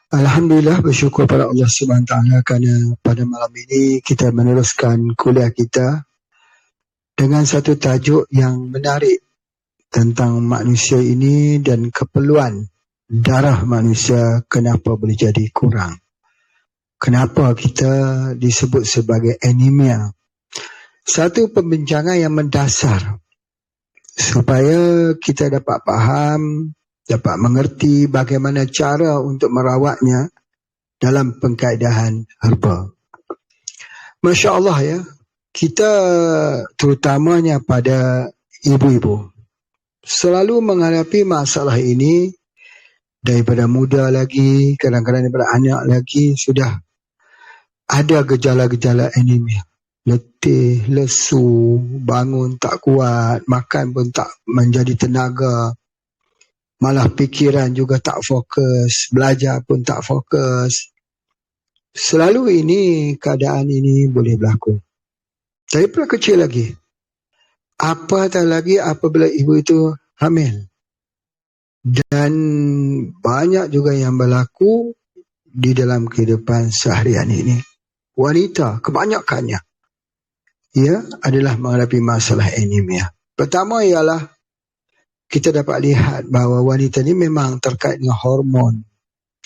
Alhamdulillah, bersyukur pada Allah SWT kerana pada malam ini kita meneruskan kuliah kita dengan satu tajuk yang menarik tentang manusia ini dan keperluan darah manusia kenapa boleh jadi kurang. Kenapa kita disebut sebagai anemia. Satu pembincangan yang mendasar supaya kita dapat faham, dapat mengerti bagaimana cara untuk merawatnya dalam pengkaedahan herba. Masya Allah ya, kita terutamanya pada ibu-ibu selalu menghadapi masalah ini daripada muda lagi, kadang-kadang daripada anak lagi sudah ada gejala-gejala anemia. Letih, lesu, bangun tak kuat, makan pun tak menjadi tenaga, malah fikiran juga tak fokus, belajar pun tak fokus. Selalu keadaan ini boleh berlaku. Daripada kecil lagi. Apatah lagi apabila ibu itu hamil. Dan banyak juga yang berlaku di dalam kehidupan seharian ini. Wanita kebanyakannya adalah menghadapi masalah anemia. Pertama ialah kita dapat lihat bahawa wanita ini memang terkait dengan hormon.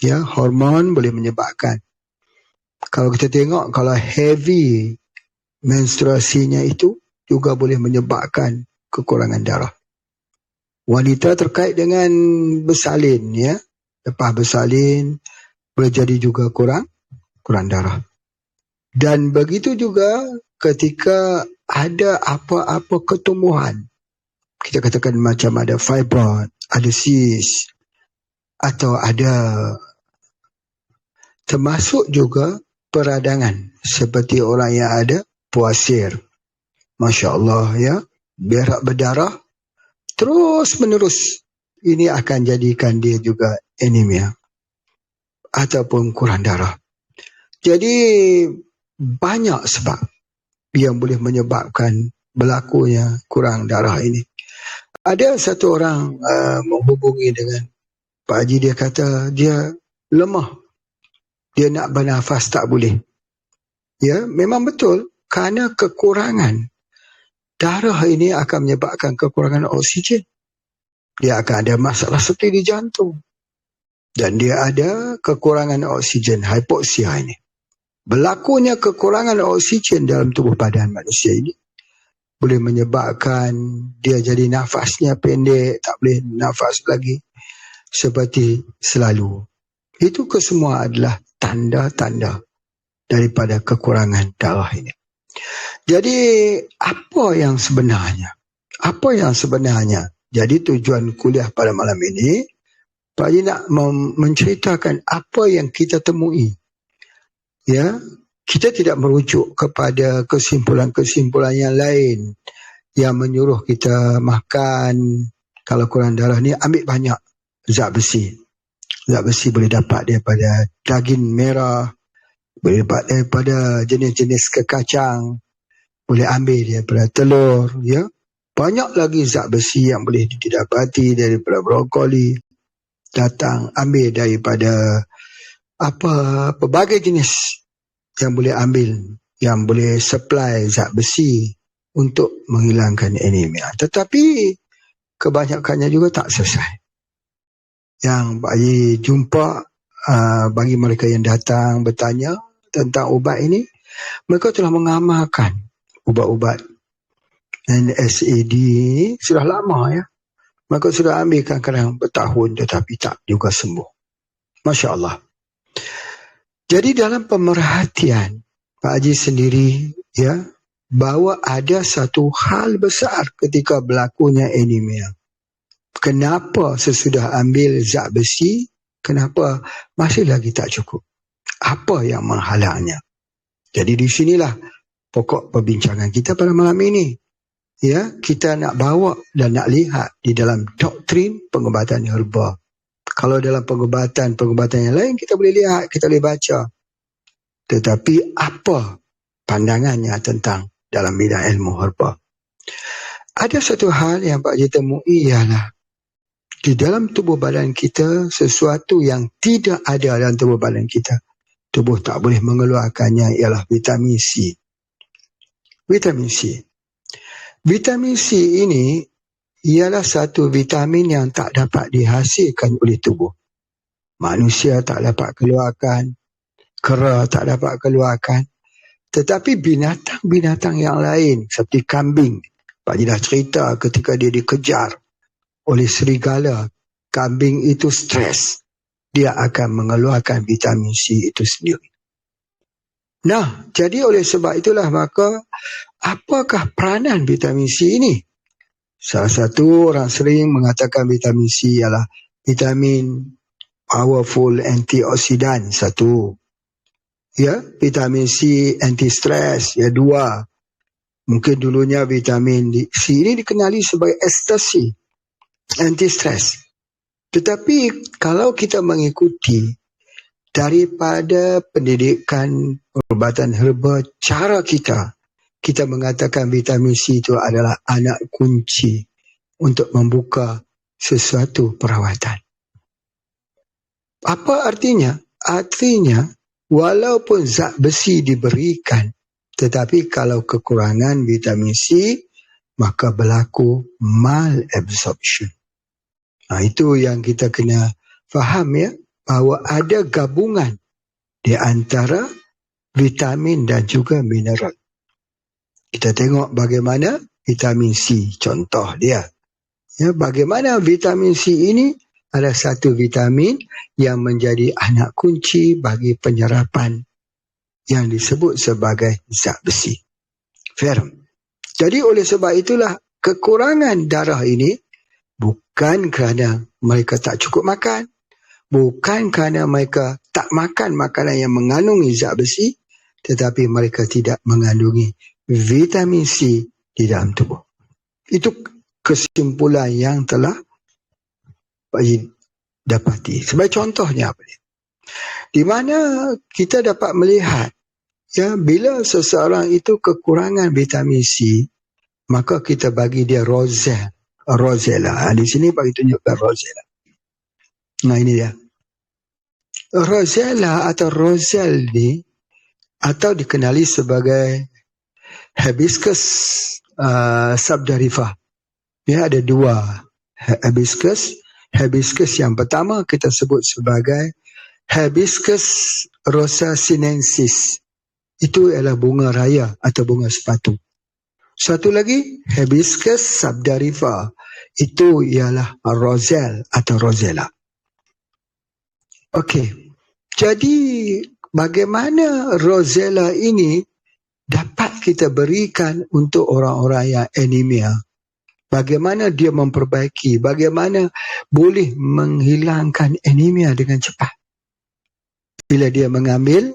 Hormon boleh menyebabkan. Kalau kita tengok, kalau heavy menstruasinya itu juga boleh menyebabkan kekurangan darah. Wanita terkait dengan bersalin, lepas bersalin boleh jadi juga kurang darah. Dan begitu juga ketika ada apa-apa ketumbuhan, kita katakan macam ada fibroid, ada cyst, atau ada termasuk juga peradangan seperti orang yang ada puasir. Masya Allah berak berdarah terus menerus. Ini akan jadikan dia juga anemia ataupun kurang darah. Jadi banyak sebab yang boleh menyebabkan berlakunya kurang darah ini. Ada satu orang menghubungi dengan Pak Haji, dia kata dia lemah. Dia nak bernafas tak boleh. Memang betul, kerana kekurangan darah ini akan menyebabkan kekurangan oksigen. Dia akan ada masalah seperti di jantung. Dan dia ada kekurangan oksigen, hipoksia ini. Berlakunya kekurangan oksigen dalam tubuh badan manusia ini boleh menyebabkan dia jadi nafasnya pendek, tak boleh nafas lagi seperti selalu. Itu kesemua adalah tanda-tanda daripada kekurangan darah ini. Jadi apa yang sebenarnya? Jadi tujuan kuliah pada malam ini, Pak Haji nak menceritakan apa yang kita temui. Kita tidak merujuk kepada kesimpulan-kesimpulan yang lain yang menyuruh kita makan, kalau kurang darah ni ambil banyak zat besi. Zat besi boleh dapat daripada daging merah, boleh dapat daripada jenis-jenis kekacang, boleh ambil daripada telur, Banyak lagi zat besi yang boleh didapati daripada brokoli, ambil daripada pelbagai jenis yang boleh ambil, yang boleh supply zat besi untuk menghilangkan anemia. Tetapi kebanyakannya juga tak selesai. Yang Pak Haji jumpa, bagi mereka yang datang bertanya tentang ubat ini, mereka telah mengamalkan ubat-ubat NSAID ini sudah lama Mereka sudah ambil kadang-kadang bertahun tetapi tak juga sembuh. Masya Allah. Jadi dalam pemerhatian Pak Haji sendiri bahawa ada satu hal besar ketika berlakunya anemia. Kenapa sesudah ambil zat besi, kenapa masih lagi tak cukup? Apa yang menghalangnya? Jadi di sinilah pokok perbincangan kita pada malam ini. Kita nak bawa dan nak lihat di dalam doktrin pengobatan herba. Kalau dalam pengobatan yang lain kita boleh lihat, kita boleh baca. Tetapi apa pandangannya tentang dalam bidang ilmu herba? Ada satu hal yang Pak Haji temui ialah Di dalam tubuh badan kita, sesuatu yang tidak ada dalam tubuh badan kita, tubuh tak boleh mengeluarkannya, ialah vitamin C. Vitamin C. Vitamin C ini ialah satu vitamin yang tak dapat dihasilkan oleh tubuh. Manusia tak dapat keluarkan, kera tak dapat keluarkan. Tetapi binatang-binatang yang lain seperti kambing, Pak Ji dah cerita ketika dia dikejar oleh serigala, kambing itu stres, dia akan mengeluarkan vitamin C itu sendiri. Nah, jadi oleh sebab itulah maka apakah peranan vitamin C ini? Salah satu orang sering mengatakan vitamin C ialah vitamin powerful antioksidan, satu. Ya, vitamin C anti-stress, ya, dua. Mungkin dulunya vitamin C ini dikenali sebagai ekstasi, anti-stress. Tetapi kalau kita mengikuti daripada pendidikan perubatan herba, cara kita mengatakan vitamin C itu adalah anak kunci untuk membuka sesuatu perawatan. Apa artinya? Artinya, walaupun zat besi diberikan, tetapi kalau kekurangan vitamin C, maka berlaku malabsorption. Itu yang kita kena faham, ya, bahawa ada gabungan di antara vitamin dan juga mineral. Kita tengok bagaimana vitamin C, contoh dia. Ya, bagaimana vitamin C ini adalah satu vitamin yang menjadi anak kunci bagi penyerapan yang disebut sebagai zat besi, ferrum. Jadi oleh sebab itulah kekurangan darah ini bukan kerana mereka tak cukup makan, bukan kerana mereka tak makan makanan yang mengandungi zat besi, tetapi mereka tidak mengandungi vitamin C di dalam tubuh. Itu kesimpulan yang telah dapati. Sebagai contohnya apa dia? Di mana kita dapat melihat, ya, bila seseorang itu kekurangan vitamin C, maka kita bagi dia rosella. Di sini bagi tunjukkan rosella. Nah, ini dia. Rosella atau roselle ni, atau dikenali sebagai hibiscus subdarifa. Ya, ada dua hibiscus. Hibiscus yang pertama kita sebut sebagai Hibiscus rosa sinensis. Itu ialah bunga raya atau bunga sepatu. Satu lagi Hibiscus subdarifa. Itu ialah roselle atau rosella. Okey. Jadi bagaimana rosella ini dapat kita berikan untuk orang-orang yang anemia? Bagaimana dia memperbaiki, bagaimana boleh menghilangkan anemia dengan cepat bila dia mengambil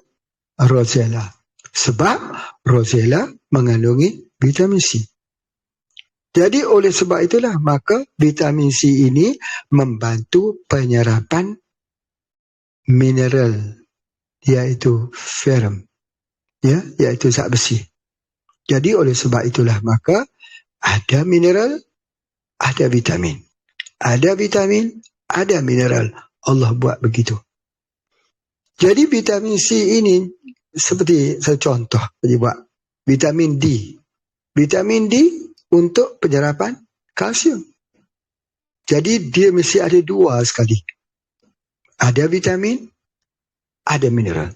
rosella. Sebab rosella mengandungi vitamin C. Jadi oleh sebab itulah maka vitamin C ini membantu penyerapan mineral, iaitu ferrum, ya, iaitu zat besi. Jadi oleh sebab itulah maka ada mineral, ada vitamin. Ada vitamin, ada mineral. Allah buat begitu. Jadi vitamin C ini seperti saya contoh saya buat vitamin D. Vitamin D untuk penyerapan kalsium. Jadi dia mesti ada dua sekali. Ada vitamin, ada mineral.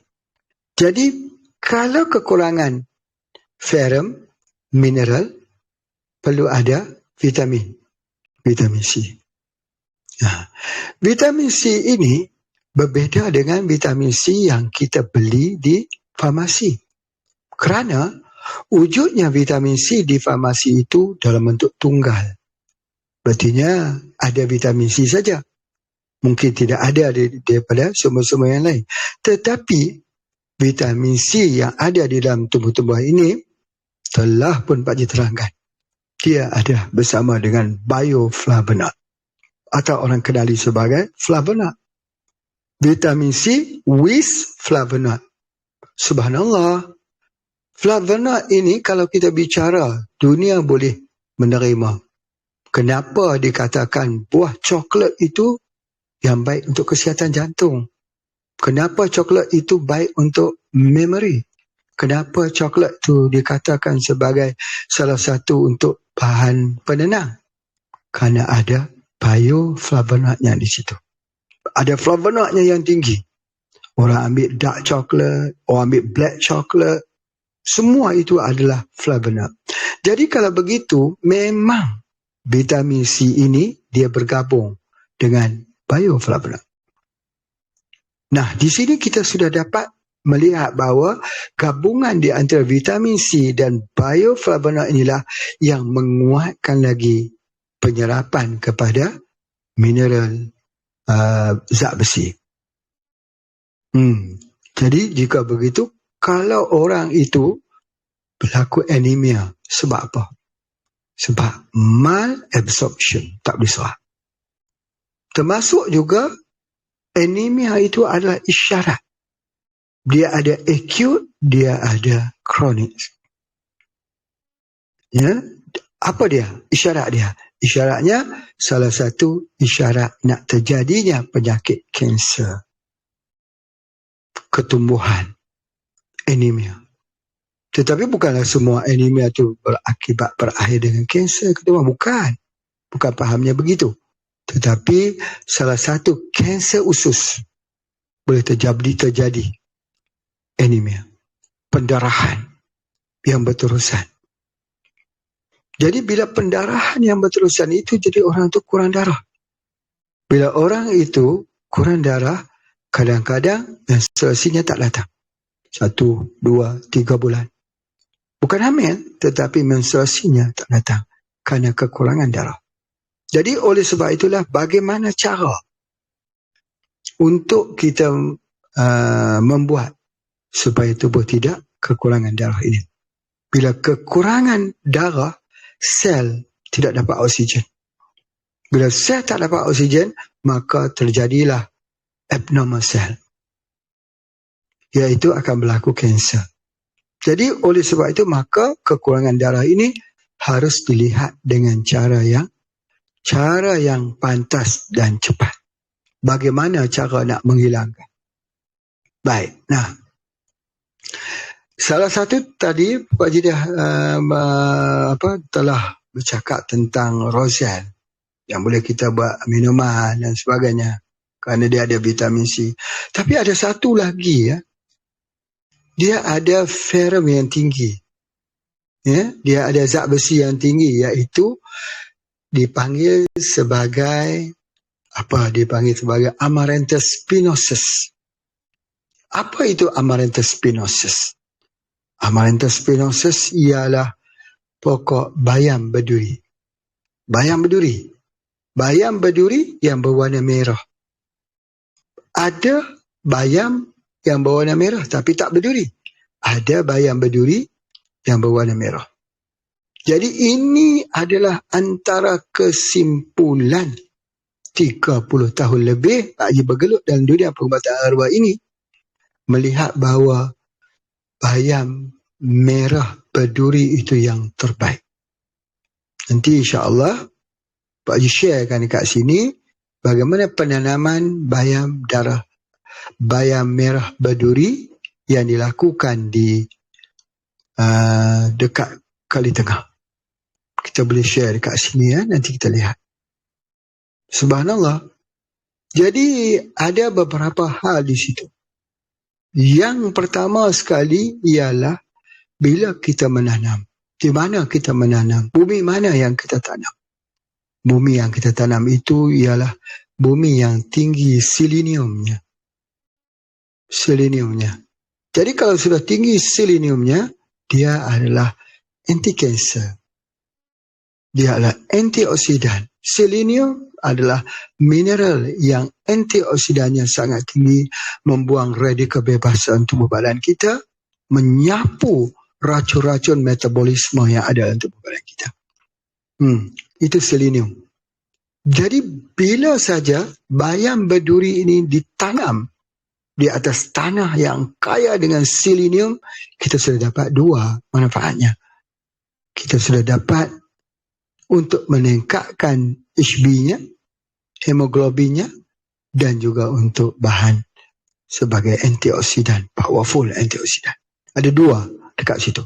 Jadi kalau kekurangan ferrum, mineral, perlu ada vitamin C. Vitamin C ini berbeza dengan vitamin C yang kita beli di farmasi. Kerana wujudnya vitamin C di farmasi itu dalam bentuk tunggal. Berartinya ada vitamin C saja. Mungkin tidak ada daripada sumber-sumber yang lain. Tetapi vitamin C yang ada di dalam tumbuh-tumbuhan ini telah pun Pak Ji terangkan. Dia ada bersama dengan bioflavonoid atau orang kenali sebagai flavonoid. Vitamin C with flavonoid. Subhanallah. Flavonoid ini kalau kita bicara, dunia boleh menerima. Kenapa dikatakan buah coklat itu yang baik untuk kesihatan jantung? Kenapa coklat itu baik untuk memory? Kenapa coklat itu dikatakan sebagai salah satu untuk bahan penenang? Kerana ada bioflavonoidnya di situ. Ada flavonoidnya yang tinggi. Orang ambil dark chocolate, orang ambil black chocolate, semua itu adalah flavonoid. Jadi kalau begitu, memang vitamin C ini dia bergabung dengan bioflavonoid. Nah, di sini kita sudah dapat melihat bahawa gabungan di antara vitamin C dan bioflavonoid inilah yang menguatkan lagi penyerapan kepada mineral zat besi. Jadi jika begitu, kalau orang itu berlaku anemia, sebab apa? Sebab malabsorption, tak boleh serap. Termasuk juga anemia itu adalah isyarat. Dia ada acute, dia ada chronic. Ya, apa dia? Isyarat dia. Isyaratnya, salah satu isyarat nak terjadinya penyakit kanser. Ketumbuhan, anemia. Tetapi bukanlah semua anemia itu berakhir dengan kanser ketumbuhan. Bukan fahamnya begitu. Tetapi salah satu kanser usus boleh terjadi anemia, pendarahan yang berterusan. Jadi bila pendarahan yang berterusan itu, jadi orang itu kurang darah. Bila orang itu kurang darah, kadang-kadang menstruasinya tak datang. 1, 2, 3 bulan. Bukan hamil, tetapi menstruasinya tak datang kerana kekurangan darah. Jadi oleh sebab itulah bagaimana cara untuk kita membuat supaya tubuh tidak kekurangan darah ini. Bila kekurangan darah, sel tidak dapat oksigen. Bila sel tak dapat oksigen, maka terjadilah abnormal cell, iaitu akan berlaku kanser. Jadi oleh sebab itu, maka kekurangan darah ini harus dilihat dengan cara yang pantas dan cepat. Bagaimana cara nak menghilangkan? Baik, nah, salah satu tadi Pak Jidah telah bercakap tentang Rozelle yang boleh kita buat minuman dan sebagainya, kerana dia ada vitamin C. Tapi ada satu lagi, ya. Dia ada ferrum yang tinggi. Ya, dia ada zat besi yang tinggi, iaitu dipanggil sebagai Amaranthus spinosus. Apa itu Amaranthus spinosus? Amaranthus spinosus ialah pokok bayam berduri. Bayam berduri yang berwarna merah. Ada bayam yang berwarna merah tapi tak berduri. Ada bayam berduri yang berwarna merah. Jadi ini adalah antara kesimpulan 30 tahun lebih Pak Haji bergelut dalam dunia pengobatan arwah ini, melihat bahawa bayam merah berduri itu yang terbaik. Nanti insya-Allah Pak Haji sharekan dekat sini bagaimana penanaman bayam merah berduri yang dilakukan di dekat Kali Tengah. Kita boleh share dekat sini, ya. Nanti kita lihat. Subhanallah. Jadi ada beberapa hal di situ. Yang pertama sekali ialah bila kita menanam. Di mana kita menanam? Bumi mana yang kita tanam? Bumi yang kita tanam itu ialah bumi yang tinggi seleniumnya. Jadi kalau sudah tinggi seleniumnya, dia adalah anti-cancer. Dia adalah antioksidan. Selenium adalah mineral yang antioksidannya sangat tinggi, membuang radikal bebasan tubuh badan kita, menyapu racun-racun metabolisme yang ada dalam tubuh badan kita. Itu selenium. Jadi bila saja bayam berduri ini ditanam di atas tanah yang kaya dengan selenium, kita sudah dapat dua manfaatnya. Kita sudah dapat untuk meningkatkan HB-nya, hemoglobinnya, dan juga untuk bahan sebagai antioksidan, powerful antioksidan. Ada 2 dekat situ.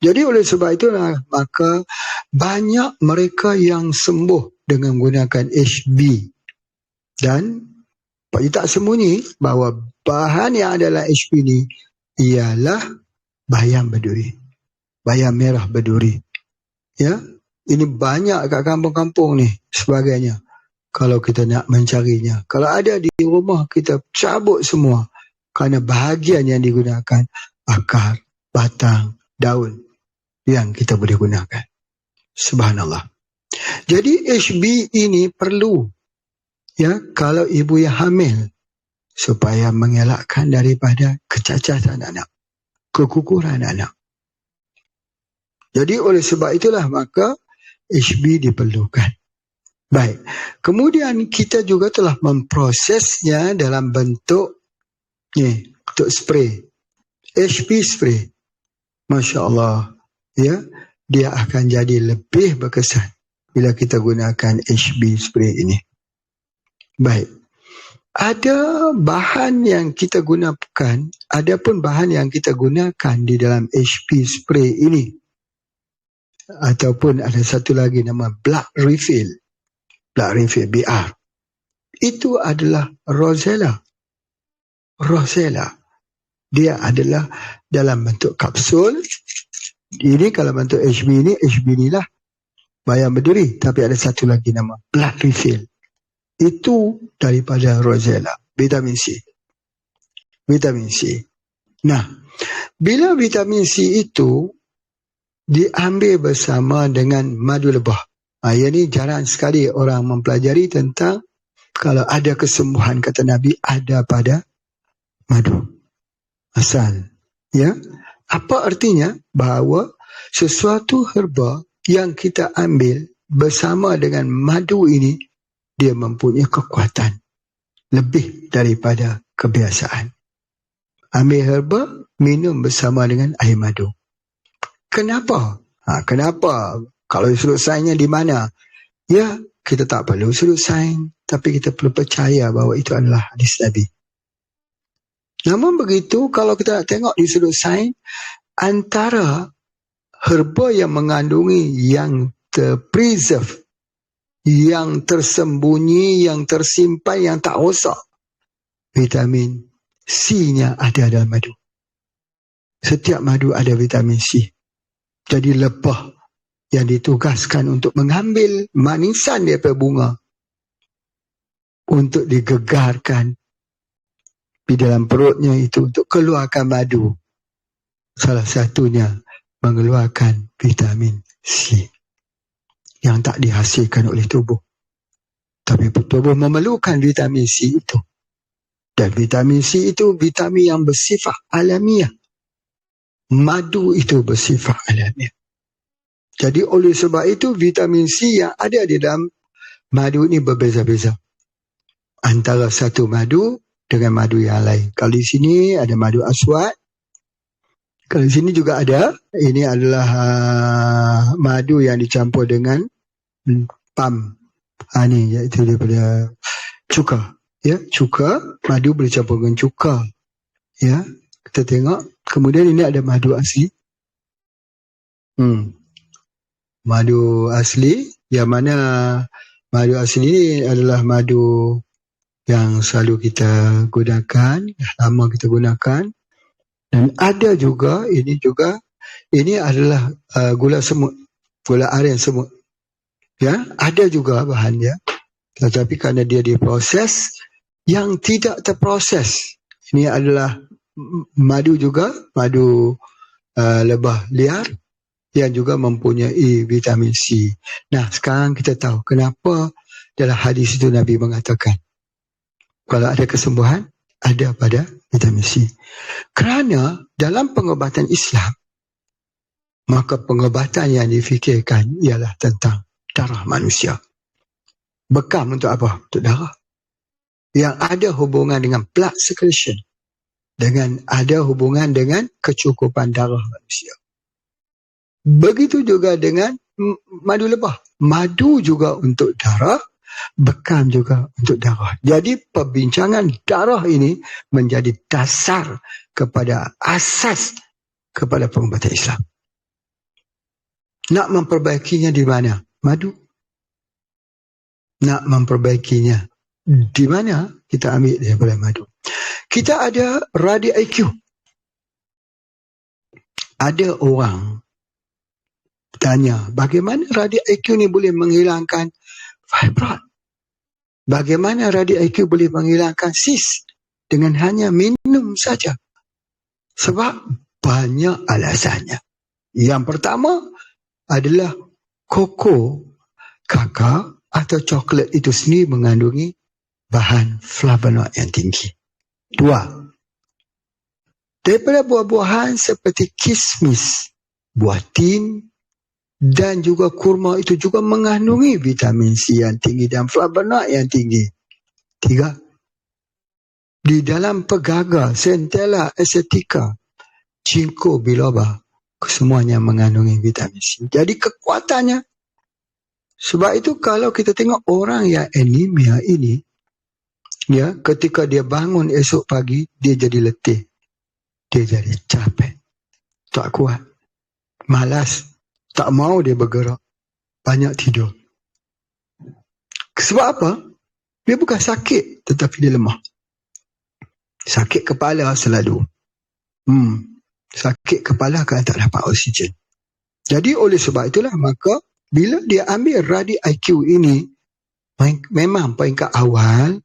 Jadi oleh sebab itulah maka banyak mereka yang sembuh dengan menggunakan HB. Dan Pak Yu tak sembunyi bahawa bahan yang adalah HB ni ialah bayam berduri, bayam merah berduri. Ya, ini banyak kat kampung-kampung ni sebagainya. Kalau kita nak mencarinya, kalau ada di rumah kita cabut semua, kerana bahagian yang digunakan akar, batang, daun yang kita boleh gunakan. Subhanallah. Jadi HB ini perlu, ya, kalau ibu yang hamil, supaya mengelakkan daripada kecacatan anak, kekukuran anak. Jadi oleh sebab itulah maka HB diperlukan. Baik. Kemudian kita juga telah memprosesnya dalam bentuk ni, untuk spray. HB spray. Masya Allah. Ya, dia akan jadi lebih berkesan bila kita gunakan HB spray ini. Baik. Ada bahan yang kita gunakan, ada pun bahan yang kita gunakan di dalam HB spray ini. Ataupun ada satu lagi nama blood refill. Blood refill, BR. Itu adalah Rosella. Rosella. Dia adalah dalam bentuk kapsul. Ini kalau bentuk HB ni, HB ni lah bayam berduri. Tapi ada satu lagi nama blood refill. Itu daripada Rosella, vitamin C. Vitamin C. Nah, bila vitamin C itu diambil bersama dengan madu lebah. Yang ni jarang sekali orang mempelajari tentang kalau ada kesembuhan, kata Nabi, ada pada madu. Asal. Ya. Apa artinya? Bahawa sesuatu herba yang kita ambil bersama dengan madu ini, dia mempunyai kekuatan lebih daripada kebiasaan. Ambil herba, minum bersama dengan air madu. Kenapa? Kenapa? Kalau sudut sainsnya di mana? Ya, kita tak perlu sudut sains, tapi kita perlu percaya bahawa itu adalah hadis Nabi. Namun begitu, kalau kita nak tengok di sudut sains, antara herba yang mengandungi yang terpreserve, yang tersembunyi, yang tersimpan, yang tak rosak, vitamin C-nya ada dalam madu. Setiap madu ada vitamin C. Jadi lebah yang ditugaskan untuk mengambil manisan daripada bunga untuk digegarkan di dalam perutnya itu untuk keluarkan madu. Salah satunya mengeluarkan vitamin C yang tak dihasilkan oleh tubuh. Tapi tubuh memerlukan vitamin C itu. Dan vitamin C itu vitamin yang bersifat alamiah. Madu itu bersifat alamiah. Jadi oleh sebab itu vitamin C yang ada di dalam madu ini berbeza-beza. Antara satu madu dengan madu yang lain. Kalau di sini ada madu aswad. Kalau di sini juga ada. Ini adalah madu yang dicampur dengan pam. Ini iaitu daripada cuka. Ya, cuka. Madu boleh campur dengan cuka. Ya, kita tengok. Kemudian ini ada madu asli. Madu asli, yang mana madu asli ini adalah madu yang selalu kita gunakan, lama kita gunakan. Dan ada juga, ini adalah gula semut, gula aren semut. Ya, ada juga bahannya. Tetapi kerana dia diproses, yang tidak terproses. Ini adalah madu juga, madu lebah liar, yang juga mempunyai vitamin C. Nah, sekarang kita tahu kenapa dalam hadis itu Nabi mengatakan kalau ada kesembuhan, ada pada vitamin C. Kerana dalam pengobatan Islam, maka pengobatan yang difikirkan ialah tentang darah manusia. Bekam untuk apa? Untuk darah. Yang ada hubungan dengan blood circulation. Dengan ada hubungan dengan kecukupan darah manusia. Begitu juga dengan madu lebah. Madu juga untuk darah, bekam juga untuk darah. Jadi perbincangan darah ini menjadi dasar kepada asas kepada pengobatan Islam. Nak memperbaikinya di mana? Madu. Nak memperbaikinya di mana? Kita ambil daripada madu. Kita ada radi IQ. Ada orang tanya, bagaimana radi IQ ni boleh menghilangkan fibroid? Bagaimana radi IQ boleh menghilangkan cyst dengan hanya minum saja? Sebab banyak alasannya. Yang pertama adalah kakao atau coklat itu sendiri mengandungi bahan flavonoid yang tinggi. 2. Daripada buah-buahan seperti kismis, buah tin dan juga kurma itu juga mengandungi vitamin C yang tinggi dan flavonoid yang tinggi. 3. Di dalam pegaga, centella asiatica, ginkgo biloba, semuanya mengandungi vitamin C. Jadi kekuatannya. Sebab itu kalau kita tengok orang yang anemia ini, ya, ketika dia bangun esok pagi, dia jadi letih. Dia jadi capek. Tak kuat. Malas. Tak mau dia bergerak. Banyak tidur. Sebab apa? Dia bukan sakit, tetapi dia lemah. Sakit kepala selalu. Sakit kepala kerana tak dapat oksigen. Jadi oleh sebab itulah, maka bila dia ambil radi IQ ini, memang peringkat awal,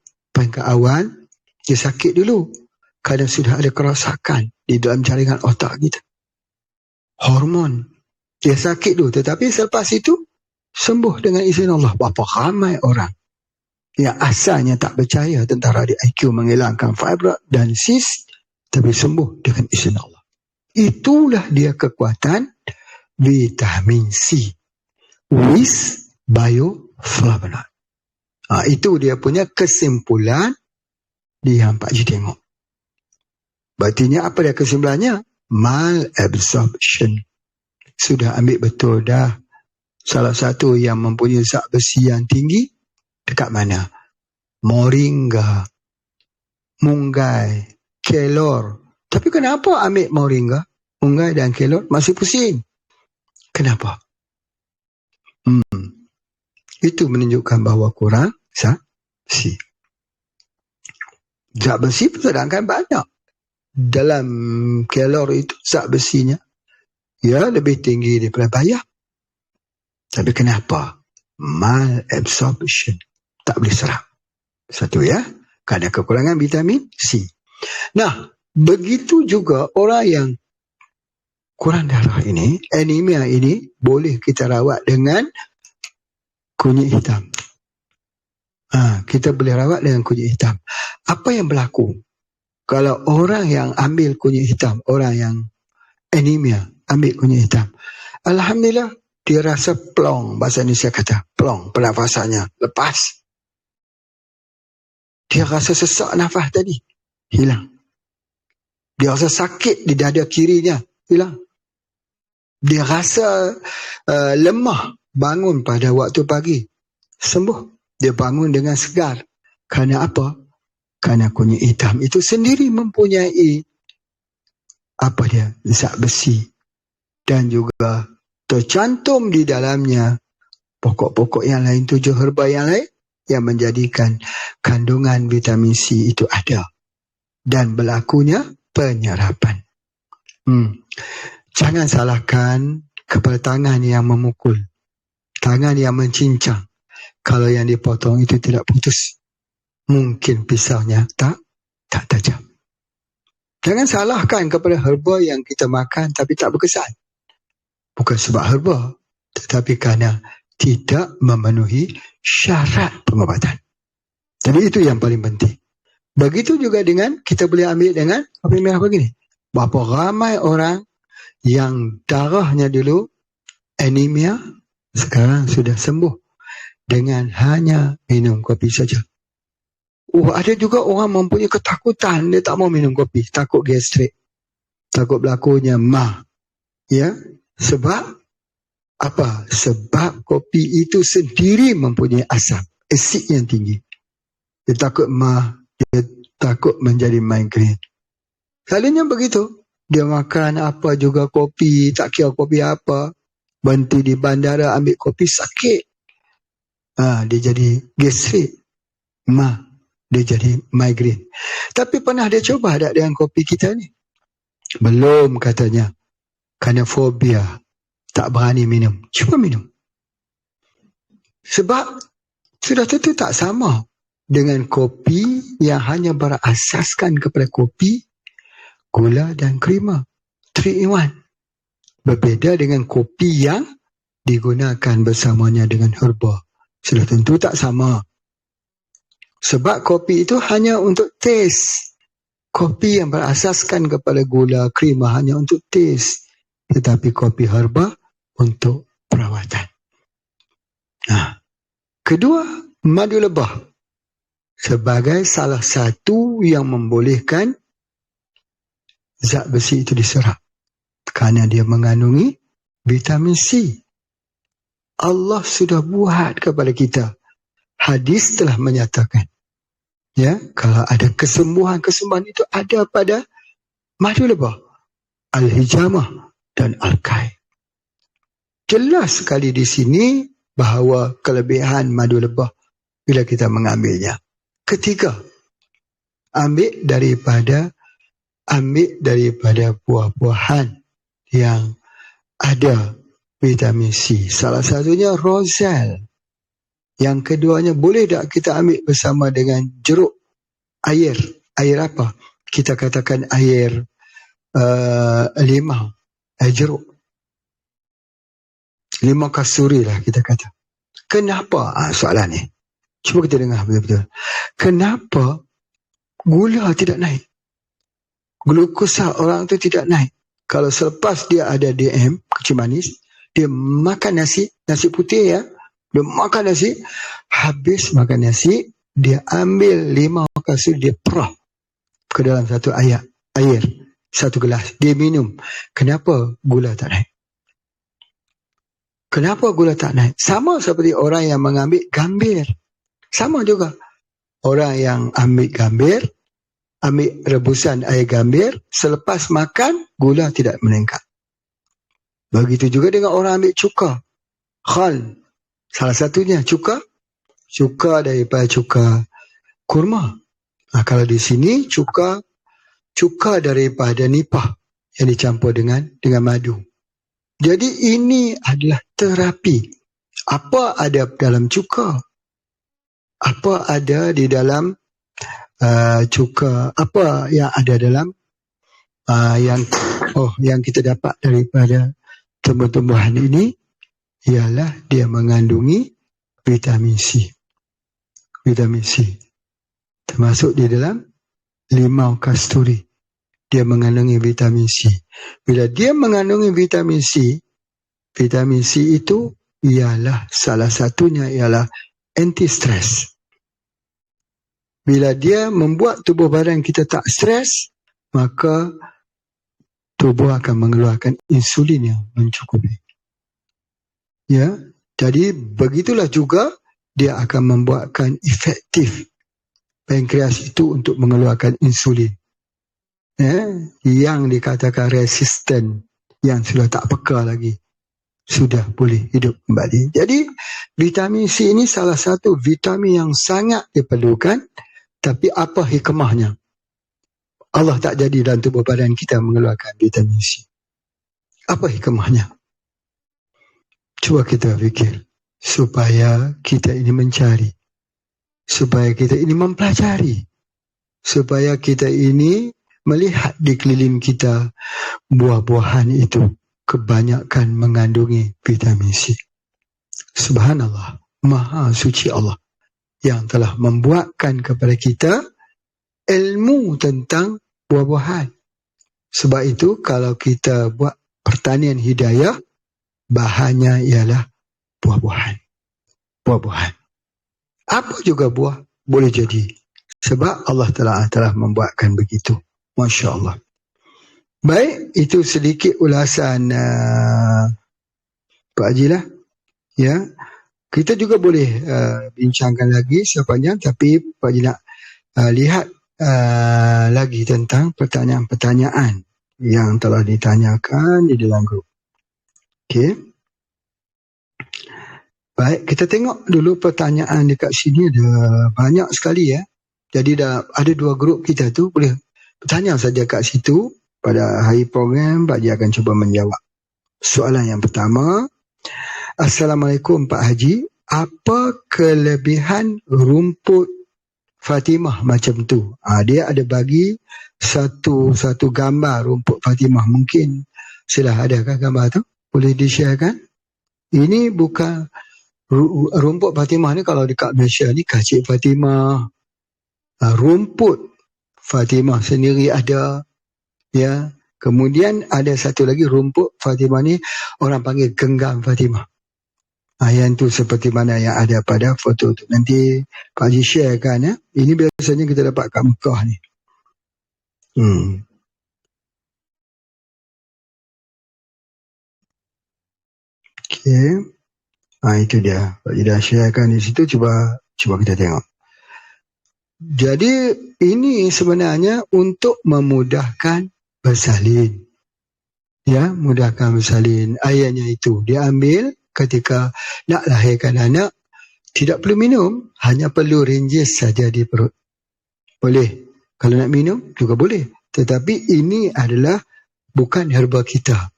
dia sakit dulu. Kadang sudah ada kerosakan di dalam jaringan otak kita. Hormon. Dia sakit dulu. Tetapi selepas itu, sembuh dengan izin Allah. Berapa ramai orang yang asalnya tak percaya tentang radi IQ menghilangkan fibroid dan cyst, tapi sembuh dengan izin Allah. Itulah dia kekuatan vitamin C with bioflavonoid. Itu dia punya kesimpulan di yang Pak Ji tengok. Berartinya apa dia kesimpulannya? Malabsorption. Sudah ambil betul dah. Salah satu yang mempunyai zat besi yang tinggi dekat mana? Moringa, munggai, kelor. Tapi kenapa ambil moringa, munggai dan kelor masih pusing? Kenapa? Itu menunjukkan bahawa kurang zat besi. Zat besi sedangkan banyak. Dalam kelor itu zat besinya lebih tinggi daripada bayam. Tapi kenapa? Malabsorption. Tak boleh serap. Satu ya. Kerana kekurangan vitamin C. Nah, begitu juga orang yang kurang darah ini, anemia ini, boleh kita rawat dengan kunyit hitam. Kita boleh rawat dengan kunyit hitam. Apa yang berlaku? Kalau orang yang ambil kunyit hitam, orang yang anemia, ambil kunyit hitam, alhamdulillah, dia rasa plong, bahasa Indonesia kata, plong, pernafasannya lepas. Dia rasa sesak nafas tadi, hilang. Dia rasa sakit di dada kirinya, hilang. Dia rasa lemah, bangun pada waktu pagi, sembuh. Dia bangun dengan segar. Kerana apa? Kerana kunyit hitam itu sendiri mempunyai zat besi. Dan juga tercantum di dalamnya pokok-pokok yang lain, 7 herba yang lain, yang menjadikan kandungan vitamin C itu ada. Dan berlakunya penyerapan. Jangan salahkan kepala tangan yang memukul, tangan yang mencincang. Kalau yang dipotong itu tidak putus, mungkin pisaunya tak tajam. Jangan salahkan kepada herba yang kita makan tapi tak berkesan. Bukan sebab herba, tetapi kerana tidak memenuhi syarat pengobatan. Jadi itu yang paling penting. Begitu juga dengan, kita boleh ambil dengan kopi merah begini. Berapa ramai orang yang darahnya dulu anemia, sekarang sudah sembuh dengan hanya minum kopi saja. Ada juga orang mempunyai ketakutan, dia tak mau minum kopi, takut gastrik, takut berlakunya mah. Ya, sebab Apa? Sebab kopi itu sendiri mempunyai asam, asid yang tinggi. Dia takut menjadi migraine. Selalunya begitu. Dia makan apa juga kopi, tak kira kopi apa. Berhenti di bandara ambil kopi, sakit. Dia jadi gastrik. Dia jadi migraine. Tapi pernah dia coba tak dengan kopi kita ni? Belum katanya. Kerana fobia. Tak berani minum. Cuba minum. Sebab sudah tentu tak sama dengan kopi yang hanya berasaskan kepada kopi, gula dan krema. 3 in 1. Berbeza dengan kopi yang digunakan bersamanya dengan herba. Sudah tentu tak sama. Sebab kopi itu hanya untuk taste. Kopi yang berasaskan kepada gula, krema hanya untuk taste. Tetapi kopi herba untuk perawatan. Kedua, madu lebah. Sebagai salah satu yang membolehkan zat besi itu diserap. Kerana dia mengandungi vitamin C. Allah sudah buat kepada kita. Hadis telah menyatakan. Ya, kalau ada kesembuhan itu ada pada madu lebah, al-hijamah dan al-kai. Jelas sekali di sini bahawa kelebihan madu lebah bila kita mengambilnya. Ketiga, ambil daripada buah-buahan yang ada vitamin C. Salah satunya rozal. Yang keduanya, boleh tak kita ambil bersama dengan jeruk, air. Air apa? Kita katakan air limau, air jeruk. Limau kasturi lah kita kata. Kenapa? Soalan ni. Cuba kita dengar betul-betul. Kenapa gula tidak naik? Glukosa orang tu tidak naik. Kalau selepas dia ada DM, kecil manis, dia makan nasi putih ya. Dia makan nasi, habis makan nasi, dia ambil limau kasturi, dia perah ke dalam satu air, 1 gelas. Dia minum. Kenapa gula tak naik? Kenapa gula tak naik? Sama seperti orang yang mengambil gambir. Sama juga. Orang yang ambil gambir, ambil rebusan air gambir, selepas makan, gula tidak meningkat. Begitu juga dengan orang ambil cuka. Khal. Salah satunya cuka daripada cuka kurma. Kalau di sini cuka daripada nipah yang dicampur dengan madu. Jadi ini adalah terapi. Apa ada dalam cuka? Apa ada di dalam cuka? Apa yang ada dalam yang kita dapat daripada tumbuh-tumbuhan ini? Ialah dia mengandungi vitamin C. Vitamin C. Termasuk di dalam limau kasturi. Dia mengandungi vitamin C. Bila dia mengandungi vitamin C itu ialah salah satunya ialah anti-stres. Bila dia membuat tubuh badan kita tak stres, maka tubuh akan mengeluarkan insulin yang mencukupi. Ya, jadi begitulah juga dia akan membuatkan efektif pankreas itu untuk mengeluarkan insulin. Yang dikatakan resisten, yang sudah tak peka lagi, sudah boleh hidup kembali. Jadi vitamin C ini salah satu vitamin yang sangat diperlukan. Tapi apa hikmahnya? Allah tak jadi dalam tubuh badan kita mengeluarkan vitamin C. Apa hikmahnya? Cuba kita fikir. Supaya kita ini mencari. Supaya kita ini mempelajari. Supaya kita ini melihat di keliling kita buah-buahan itu kebanyakan mengandungi vitamin C. Subhanallah, Maha Suci Allah yang telah membuatkan kepada kita ilmu tentang buah-buahan. Sebab itu kalau kita buat pertanian hidayah, bahannya ialah buah-buahan. Buah-buahan. Apa juga buah boleh jadi. Sebab Allah telah membuatkan begitu. Masya Allah. Baik, itu sedikit ulasan Pak Haji lah. Ya, kita juga boleh bincangkan lagi sepanjang, tapi Pak Haji nak lihat lagi tentang pertanyaan-pertanyaan yang telah ditanyakan di dalam grup. Okey. Baik, kita tengok dulu pertanyaan dekat sini, ada banyak sekali ya. Jadi dah ada 2 grup kita tu, boleh bertanya saja kat situ. Pada hari program Pak Haji akan cuba menjawab. Soalan yang pertama, Assalamualaikum Pak Haji, apa kelebihan rumput Fatimah macam tu? Dia ada bagi satu gambar rumput Fatimah. Mungkin silah, adakah gambar tu? Boleh di-sharekan? Ini bukan rumput Fatimah ni, kalau dekat Malaysia ni Kacik Fatimah. Rumput Fatimah sendiri ada. Ya, kemudian ada satu lagi rumput Fatimah ni orang panggil genggam Fatimah. Yang tu seperti mana yang ada pada foto tu. Nanti Pak Haji sharekan ya. Ini biasanya kita dapat kat Mekah ni. Okey. Itu dia. Pak Haji dah sharekan di situ, cuba kita tengok. Jadi ini sebenarnya untuk memudahkan bersalin. Ya, mudahkan bersalin. Ayahnya itu dia ambil ketika nak lahirkan anak, tidak perlu minum, hanya perlu rinjis saja di perut. Boleh. Kalau nak minum juga boleh. Tetapi ini adalah bukan herba kita.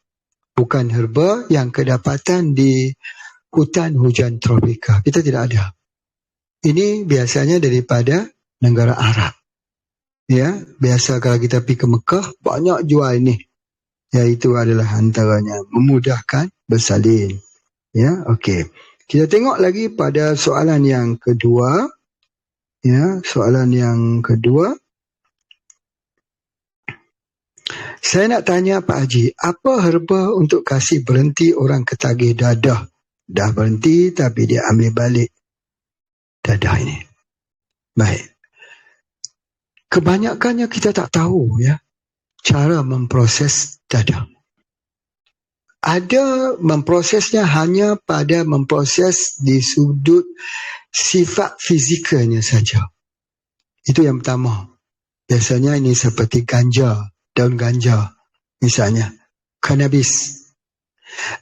Bukan herba yang kedapatan di hutan hujan tropika. Kita tidak ada. Ini biasanya daripada negara Arab. Ya, biasa kalau kita pergi ke Mekah, banyak jual ini. Iaitu adalah antaranya memudahkan bersalin. Ya, okey. Kita tengok lagi pada soalan yang kedua. Ya, soalan yang kedua. Saya nak tanya Pak Haji, apa herba untuk kasih berhenti orang ketagih dadah? Dah berhenti tapi dia ambil balik dadah ini. Baik. Kebanyakannya kita tak tahu ya cara memproses dadah. Ada memprosesnya hanya pada memproses di sudut sifat fizikalnya saja. Itu yang pertama. Biasanya ini seperti ganja, daun ganja misalnya, cannabis.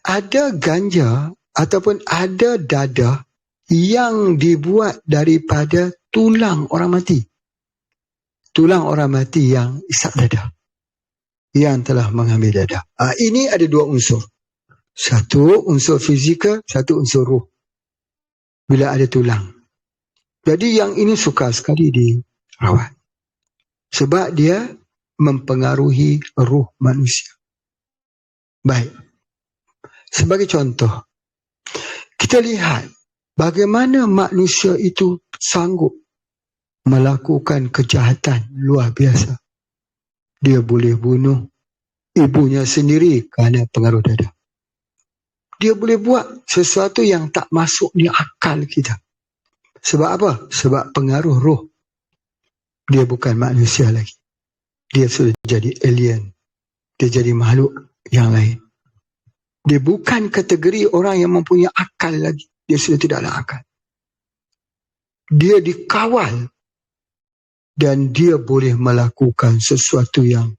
Ada ganja ataupun ada dadah yang dibuat daripada tulang orang mati. Tulang orang mati yang isap dadah, yang telah mengambil dadah. Ini ada 2 unsur. Satu unsur fizikal, satu unsur ruh. Bila ada tulang. Jadi yang ini sukar sekali dirawat. Sebab dia mempengaruhi ruh manusia. Baik. Sebagai contoh, kita lihat bagaimana manusia itu sanggup melakukan kejahatan luar biasa. Dia boleh bunuh ibunya sendiri kerana pengaruh dadah. Dia boleh buat sesuatu yang tak masuk di akal kita. Sebab apa? Sebab pengaruh roh. Dia bukan manusia lagi. Dia sudah jadi alien. Dia jadi makhluk yang lain. Dia bukan kategori orang yang mempunyai akal lagi. Dia sudah tidak ada akal. Dia dikawal. Dan dia boleh melakukan sesuatu yang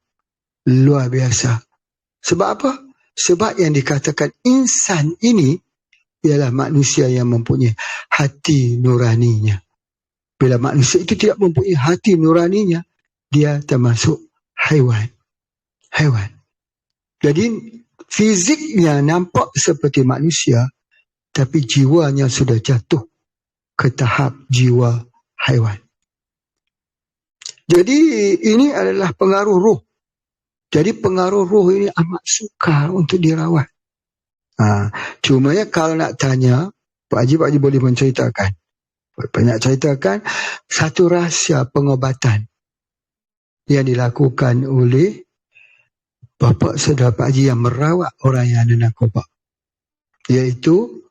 luar biasa. Sebab apa? Sebab yang dikatakan insan ini ialah manusia yang mempunyai hati nuraninya. Bila manusia itu tidak mempunyai hati nuraninya, dia termasuk haiwan. Haiwan. Jadi fiziknya nampak seperti manusia, tapi jiwanya sudah jatuh ke tahap jiwa haiwan. Jadi ini adalah pengaruh roh. Jadi pengaruh roh ini amat sukar untuk dirawat. Cuma ya kalau nak tanya, Pak Haji boleh menceritakan. Banyak ceritakan satu rahsia pengobatan yang dilakukan oleh bapa saudara Pak Haji yang merawat orang yang ada narkoba. Iaitu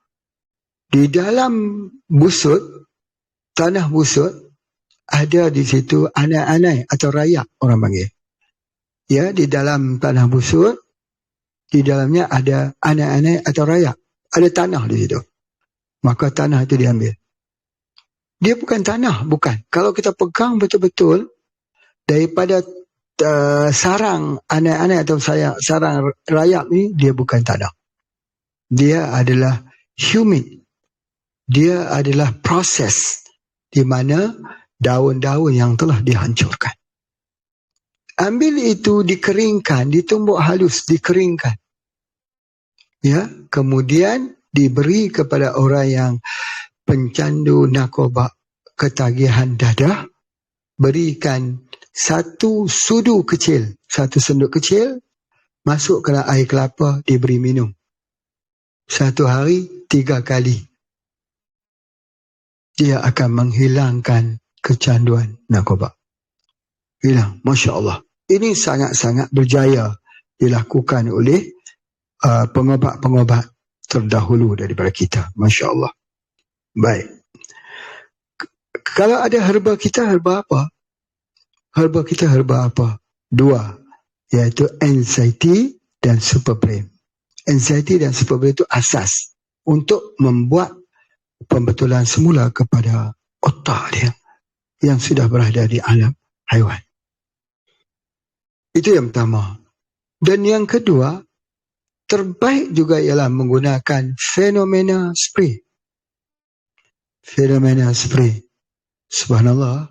di dalam busut, tanah busut, ada di situ anai-anai atau rayak orang panggil. Ya, di dalam tanah busut, di dalamnya ada anai-anai atau rayak. ada tanah di situ. Maka tanah itu diambil. Dia bukan tanah, bukan. Kalau kita pegang betul-betul daripada sarang anak-anak atau sarang rayap ni, dia bukan tanah. Dia adalah humid. Dia adalah proses di mana daun-daun yang telah dihancurkan. Ambil itu, dikeringkan, ditumbuk halus, dikeringkan. Ya, kemudian diberi kepada orang yang pencandu narkoba ketagihan dadah, berikan satu sudu kecil, satu senduk kecil, masuk ke air kelapa, diberi minum. Satu hari 3 kali. Dia akan menghilangkan kecanduan narkoba. Hilang, Masya Allah. Ini sangat-sangat berjaya dilakukan oleh pengobat-pengobat terdahulu daripada kita. Masya Allah. Baik. Kalau ada herba kita, herba apa? Herba kita herba apa? 2, iaitu anxiety dan super brain. Anxiety dan super brain itu asas untuk membuat pembetulan semula kepada otak dia yang sudah berada di alam haiwan. Itu yang pertama. Dan yang kedua, terbaik juga ialah menggunakan fenomena spray. Fenomena spray. Subhanallah,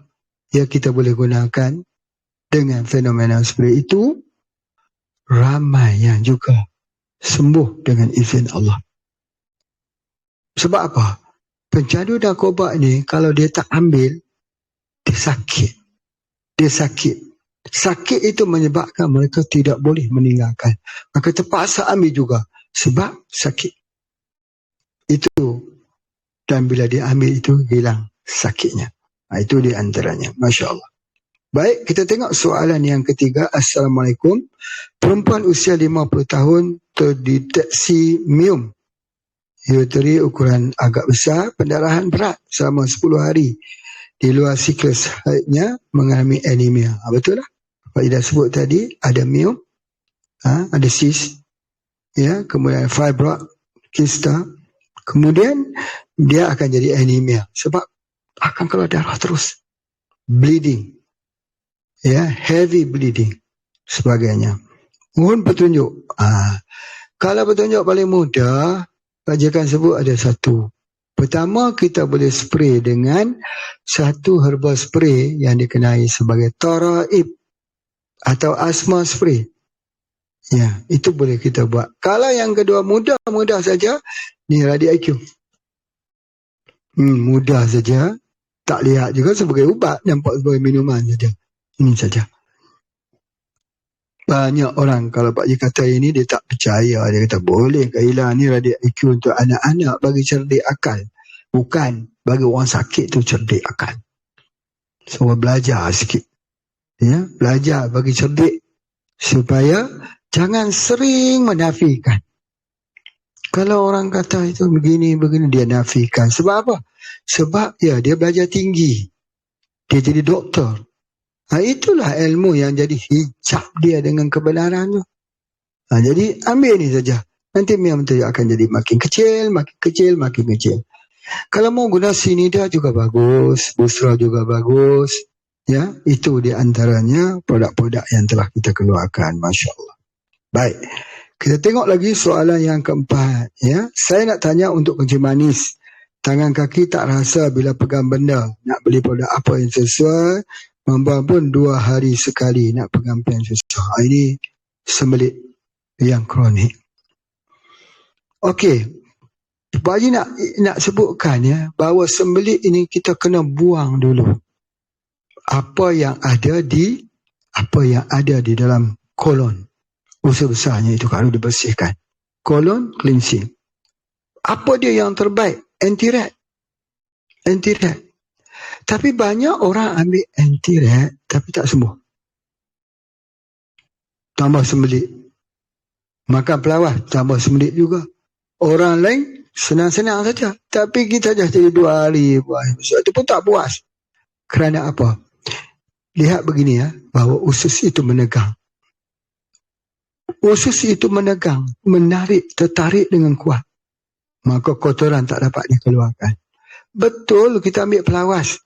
ya, kita boleh gunakan dengan fenomena spray itu, ramai yang juga sembuh dengan izin Allah. Sebab apa? Pencandu narkoba ni, kalau dia tak ambil, dia sakit. Dia sakit. Sakit itu menyebabkan mereka tidak boleh meninggalkan. Maka terpaksa ambil juga sebab sakit. Itu. Dan bila dia ambil itu, hilang sakitnya. Itu di antaranya. Masya Allah. Baik, kita tengok soalan yang ketiga. Assalamualaikum. Perempuan usia 50 tahun terdeteksi miom. Uteri ukuran agak besar, pendarahan berat selama 10 hari. Di luar siklus haidnya mengalami anemia. Betul lah. Pak Ida sebut tadi, ada miom, ada cyst, ya, kemudian fibroid, kista. Kemudian dia akan jadi anemia sebab akan keluar darah terus, bleeding, ya, heavy bleeding, sebagainya. Mohon petunjuk. Kalau petunjuk paling mudah, rajakan sebut ada 1. Pertama, kita boleh spray dengan satu herbal spray yang dikenali sebagai Taraib atau asma spray. Ya, itu boleh kita buat. Kalau yang kedua, mudah saja, ni Radik IQ. Mudah saja. Tak lihat juga sebagai ubat, nampak sebagai minuman saja. Ini saja. Banyak orang kalau Pak Ji kata ini, dia tak percaya. Dia kata boleh ke hilang ni Radik IQ untuk anak-anak bagi cerdik akal. Bukan, bagi orang sakit tu cerdik akal. So belajar sikit. Ya, belajar bagi cerdik supaya jangan sering menafikan. Kalau orang kata itu begini, dia nafikan. Sebab apa? Sebab ya, dia belajar tinggi. Dia jadi doktor. Itulah ilmu yang jadi hijab dia dengan kebenaran tu. Jadi ambil ni saja. Nanti memang tu akan jadi makin kecil, makin kecil, makin kecil. Kalau mau guna Sinida juga bagus, Busra juga bagus. Ya, itu di antaranya produk-produk yang telah kita keluarkan. Masya Allah. Baik. Kita tengok lagi soalan yang keempat. Ya, saya nak tanya untuk kencing manis. Tangan kaki tak rasa bila pegang benda. Nak beli produk apa yang sesuai. Membuang pun 2 hari sekali nak pegang pen susah. Ini sembelit yang kronik. Okey. Pak Haji nak sebutkan ya, bahawa sembelit ini kita kena buang dulu. Apa yang ada di dalam kolon. Usaha besarnya itu kalau dibersihkan. Kolon cleansing. Apa dia yang terbaik? Anti-rat. Tapi banyak orang ambil anti-rat tapi tak sembuh. Tambah sembelit. Makan pelawah tambah sembelit juga. Orang lain senang-senang saja. Tapi kita dah jadi 2 hari. Itu pun tak puas. Kerana apa? Lihat begini ya, bahawa usus itu menegang. Usus itu menegang, menarik, tertarik dengan kuat. maka kotoran tak dapat dikeluarkan. Betul kita ambil pelawas.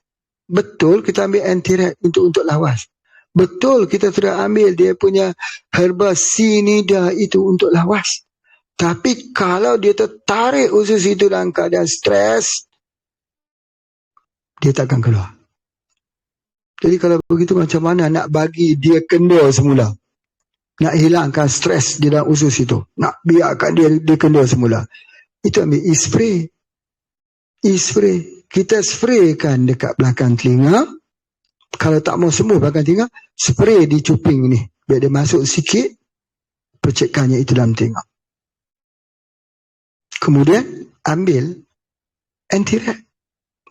Betul kita ambil antiret untuk lawas. Betul kita sudah ambil dia punya herba sinida itu untuk lawas. Tapi kalau dia tertarik usus itu dalam keadaan stres, dia takkan keluar. Jadi kalau begitu macam mana nak bagi dia kendor semula? Nak hilangkan stres di dalam usus itu. Nak biarkan dia kendor semula. Itu ambil e-spray. E-spray. Kita spraykan dekat belakang telinga. Kalau tak mau sembuh belakang telinga, spray di cuping ni. Biar dia masuk sikit, percikannya itu dalam telinga. Kemudian, ambil antiret.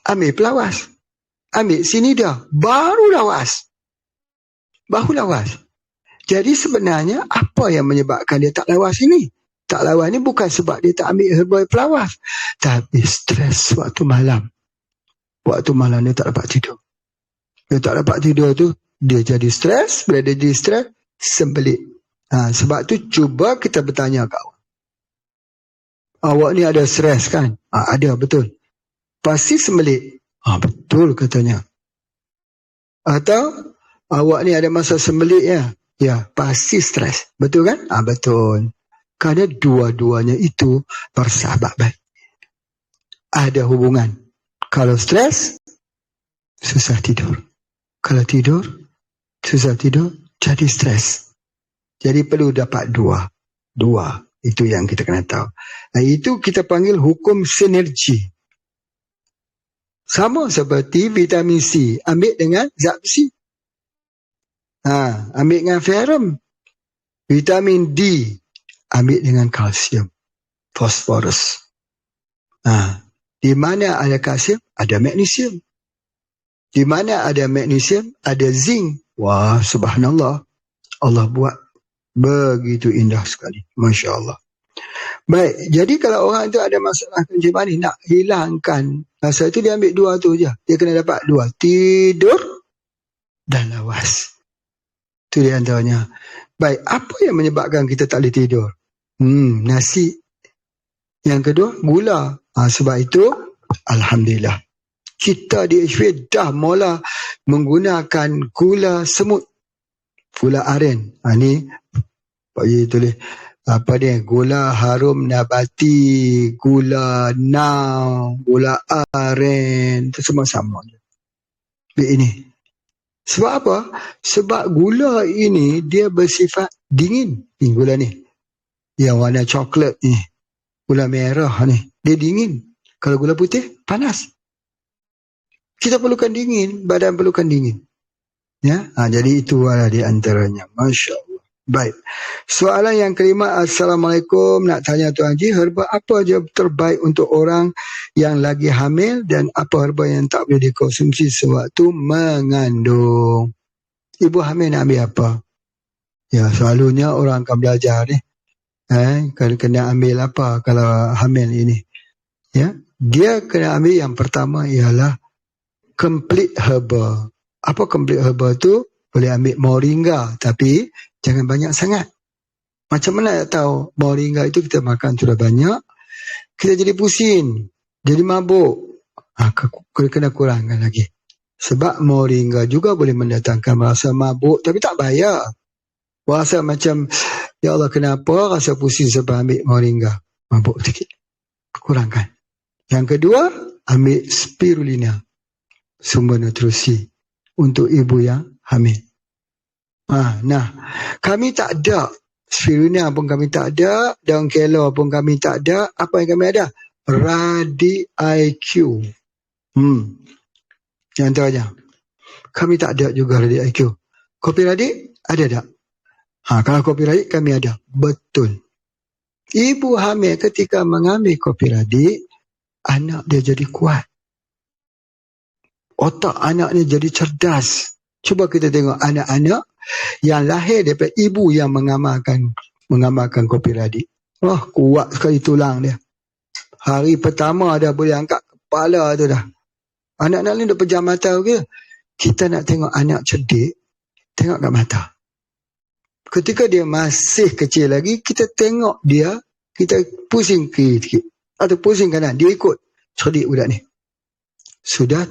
Ambil pelawas. Ambil sinida. Baru lawas. Jadi sebenarnya, apa yang menyebabkan dia tak lawas ini? Tak lawas ni bukan sebab dia tak ambil herbal pelawas. Tapi stres waktu malam. Waktu malam dia tak dapat tidur. Dia tak dapat tidur tu, dia jadi stres. Bila dia jadi stres, sembelit. Sebab tu cuba kita bertanya kat awak. Awak ni ada stres kan? Ada, betul. Pasti sembelit. Betul katanya. Atau awak ni ada masa sembelit ya? Ya, pasti stres. Betul kan? Betul. Kerana dua-duanya itu bersahabat baik. Ada hubungan. Kalau stres, susah tidur. Kalau tidur, susah tidur, jadi stres. Jadi perlu dapat dua. Itu yang kita kena tahu. Itu kita panggil hukum sinergi. Sama seperti vitamin C. Ambil dengan zat besi. Ambil dengan ferrum. Vitamin D. Ambil dengan kalsium. Fosforus. Di mana ada kalsium, ada magnesium. Di mana ada magnesium, ada zinc. Wah, subhanallah. Allah buat begitu indah sekali. Masya Allah. Baik, jadi kalau orang itu ada masalah kencing manis, nak hilangkan rasa itu, dia ambil dua tu je. Dia kena dapat dua. Tidur dan lawas. Itu di antaranya. Baik, apa yang menyebabkan kita tak boleh tidur? Nasi. Yang kedua, gula. Sebab itu, alhamdulillah, kita di HV dah mula menggunakan gula semut, gula aren. Ni Pak Ji tulis apa dia, gula harum nabati, gula nau, gula aren, itu semua sama. Ini sebab apa? Sebab gula ini dia bersifat dingin. Ni gula ni yang warna coklat ni, gula merah ni, dia dingin. Kalau gula putih, panas. Kita perlukan dingin, badan perlukan dingin. Ya, jadi itu adalah di antaranya. Masya Allah. Baik. Soalan yang kelima, Assalamualaikum. Nak tanya Tuan Haji, herba apa je terbaik untuk orang yang lagi hamil dan apa herba yang tak boleh dikonsumsi sewaktu mengandung? Ibu hamil nak ambil apa? Ya, selalunya orang akan belajar ni. Kena ambil apa kalau hamil ini? Ya, dia kena ambil yang pertama ialah complete herba. Apa complete herba tu? Boleh ambil moringa, tapi jangan banyak sangat. Macam mana nak tahu moringa itu kita makan sudah banyak, kita jadi pusing, jadi mabuk. Kena kurangkan lagi. Sebab moringa juga boleh mendatangkan rasa mabuk, tapi tak bahaya. Rasa macam, ya Allah kenapa rasa pusing sebab ambil moringa. Mabuk sikit. Kurangkan. Yang kedua, ambil spirulina. Sumber nutrisi untuk ibu yang hamil. Nah, kami tak ada. Spirulina pun kami tak ada. Daun kelor pun kami tak ada. Apa yang kami ada? Radi IQ. Yang antaranya. Kami tak ada juga Radi IQ. Kopi Radi ada tak? Kalau kopi Radi kami ada. Betul. Ibu hamil ketika mengambil kopi Radi, anak dia jadi kuat. Otak anaknya jadi cerdas. Cuba kita tengok anak-anak yang lahir daripada ibu yang mengamalkan kopi Radi. Kuat sekali tulang dia. Hari pertama dah boleh angkat kepala tu dah. Anak-anak ni dah pejam mata ke? Kita nak tengok anak cerdik, tengok kat mata. Ketika dia masih kecil lagi, kita tengok dia, kita pusing sikit. atau pusing kanan, dia ikut. Cerdik budak ni. Sudah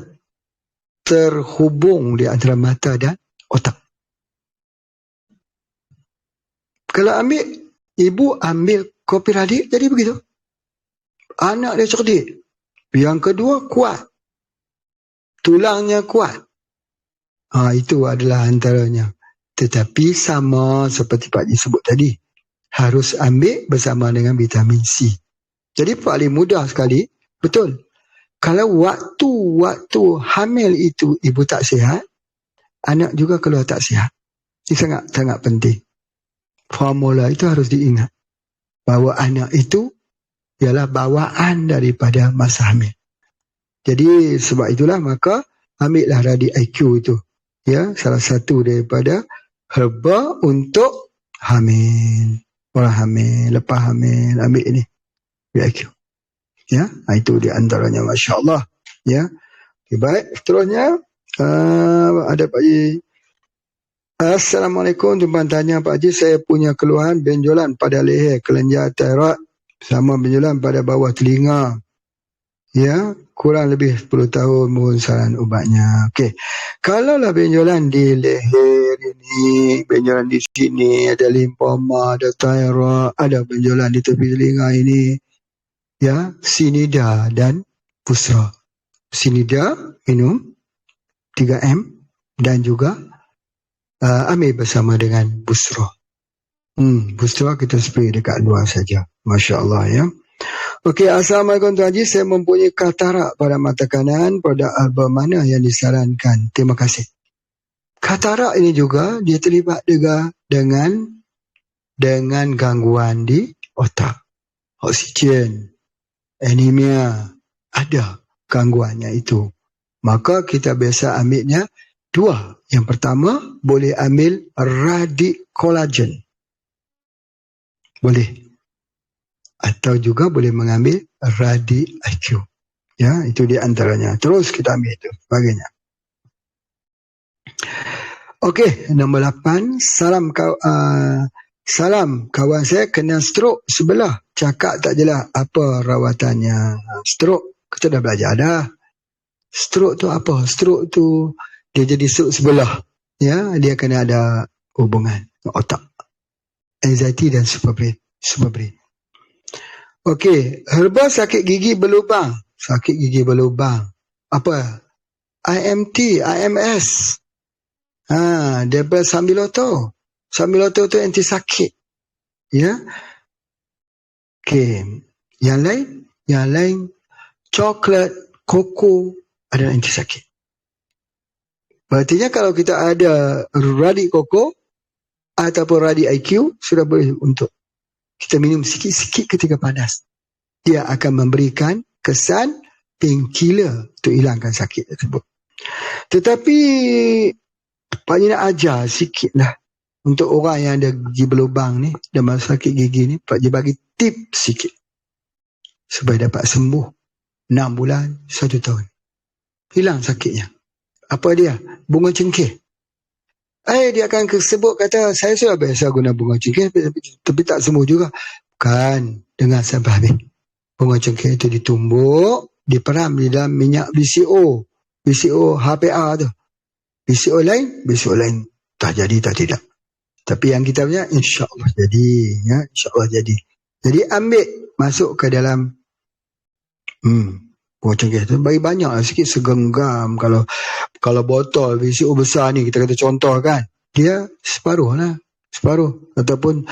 terhubung di antara mata dan otak. Kalau ibu ambil kopi radik, jadi begitu. Anak dia cerdik. Yang kedua, kuat. Tulangnya kuat. Itu adalah antaranya. Tetapi sama seperti Pak Haji sebut tadi, harus ambil bersama dengan vitamin C. Jadi paling mudah sekali, betul. Kalau waktu hamil itu ibu tak sihat, anak juga keluar tak sihat. Ini sangat penting. Formula itu harus diingat. Bahawa anak itu ialah bawaan daripada masa hamil. Jadi sebab itulah maka ambillah Radi IQ itu. Ya, salah satu daripada herba untuk hamil. Orang hamil, lepas hamil, ambil ini. Radi IQ. Ya, itu di antaranya, Masya Allah. Ya, okay, baik. Seterusnya ada Pak Haji. Assalamualaikum, tuan tanya Pak Haji, saya punya keluhan benjolan pada leher, kelenjar thyroid sama benjolan pada bawah telinga. Ya, kurang lebih 10 tahun mohon saran ubatnya. Okey. Kalaulah benjolan di leher ini, benjolan di sini, ada limfoma, ada thyroid, ada benjolan di tepi telinga ini. Ya, Sinida dan Busra. Sinida minum 3M dan juga ambil bersama dengan Busra. Busra kita spray dekat luar saja. Masya Allah ya. Okey, Assalamualaikum Tuan Haji. Saya mempunyai katarak pada mata kanan. Produk herba mana yang disarankan? Terima kasih. Katarak ini juga dia terlibat juga dengan gangguan di otak. Oksigen, anemia, ada gangguannya itu. Maka kita biasa ambilnya 2. Yang pertama, boleh ambil Radi Collagen. Boleh. Atau juga boleh mengambil Radi IQ. Ya, itu di antaranya. Terus kita ambil itu, sebagainya. Okey, nombor 8. Salam kawan saya kena stroke sebelah. Cakap tak jelas apa rawatannya. Stroke, kita dah belajar dah. Stroke tu apa? Stroke tu dia jadi stroke sebelah. Ya, dia kena ada hubungan otak. Anxiety dan superbrain. Okey, herba sakit gigi berlubang. Sakit gigi berlubang. Apa? IMT, IMS. Daripada Sambiloto. Sambiloto tu anti sakit. Ya. Okey. Yang lain coklat, koko adalah anti sakit. Berarti kalau kita ada Radi koko ataupun Radi IQ, sudah boleh untuk kita minum sikit-sikit ketika panas. Dia akan memberikan kesan painkiller untuk hilangkan sakit tersebut. Tetapi Pak Haji nak ajar sikitlah untuk orang yang ada gigi berlubang ni dan masalah sakit gigi ni, Pak Haji bagi tip sikit supaya dapat sembuh 6 bulan 1 tahun. Hilang sakitnya. Apa dia? Bunga cengkeh. Dia akan sebut kata saya sudah biasa guna bunga cengkeh tapi tak sembuh juga. Bukan, dengar sampai habis. Bunga cengkeh itu ditumbuk, diperam di dalam minyak BCO HPA tu. BCO lain tak jadi tak tidak. Tapi yang kita punya insya-Allah jadi, ya, insya-Allah jadi. Jadi ambil masuk ke dalam bunga cengkeh tu, bagi banyak sikit segenggam. Kalau botol VCO besar ni, kita kata contoh kan, dia separuh ataupun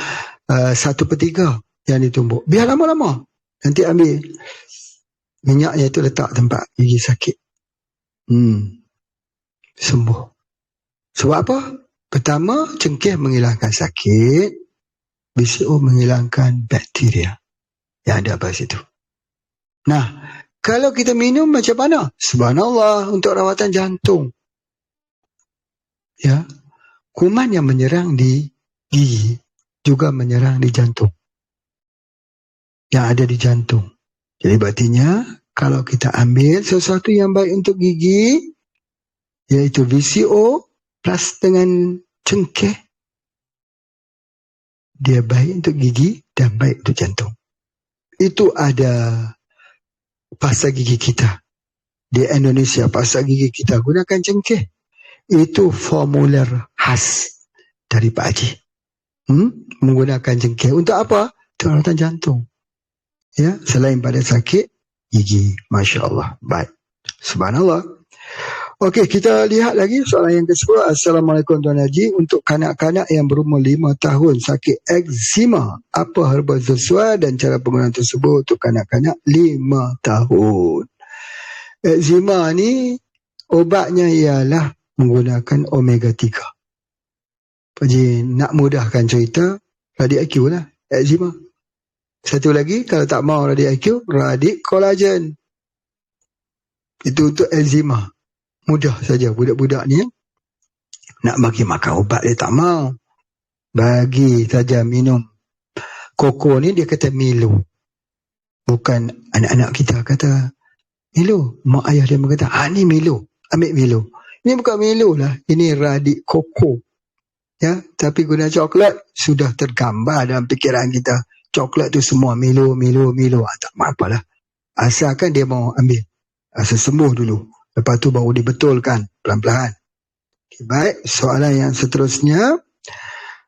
1/3 yang ditumbuk. Biar lama-lama. Nanti ambil minyaknya itu letak tempat gigi sakit. Sembuh. Sebab apa? Pertama, cengkeh menghilangkan sakit, VCO menghilangkan bakteria yang ada pada situ. Nah, kalau kita minum macam mana? Subhanallah, untuk rawatan jantung. Ya. Kuman yang menyerang di gigi juga menyerang di jantung. Yang ada di jantung. Jadi berartinya kalau kita ambil sesuatu yang baik untuk gigi, iaitu VCO plus dengan cengkeh, dia baik untuk gigi dan baik untuk jantung. Itu ada pasta gigi kita. Di Indonesia, pasta gigi kita gunakan cengkeh. Itu formulir khas dari Pak Haji. Menggunakan cengkeh. Untuk apa? Perawatan jantung. Ya, selain pada sakit gigi. Masya Allah. Baik. Subhanallah. Okey, kita lihat lagi soalan yang ke-10. Assalamualaikum Tuan Haji. Untuk kanak-kanak yang berumur 5 tahun sakit eczema, apa herba sesuai dan cara penggunaan tersebut untuk kanak-kanak 5 tahun? Eczema ni obatnya ialah menggunakan omega 3. Haji nak mudahkan cerita, radik IQ lah, eczema. Satu lagi, kalau tak mau radik IQ, radik kolagen. Itu untuk eczema. Mudah saja budak-budak ni nak bagi makan ubat dia tak mau. Bagi saja minum koko ni, dia kata Milo. Bukan anak-anak kita kata Milo. Mak ayah dia berkata, ni Milo, ambil Milo. Ini bukan Milo lah, ini radik koko. Ya, tapi guna coklat sudah tergambar dalam fikiran kita. Coklat tu semua Milo. Tak apalah. Asalkan dia mau ambil. Asal sembuh dulu. Lepas tu baru dibetulkan pelan-pelan. Okay, baik, soalan yang seterusnya.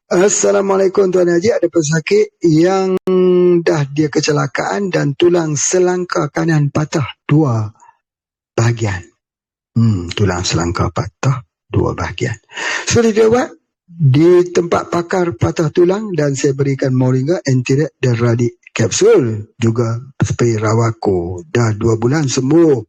Assalamualaikum Tuan Haji. Ada pesakit yang dah dia kecelakaan dan tulang selangkah kanan patah 2 bahagian. Tulang selangkah patah 2 bahagian. Sudah diubat di tempat pakar patah tulang dan saya berikan moringa, antiret dan radik kapsul. Juga spray rawako. Dah 2 bulan sembuh.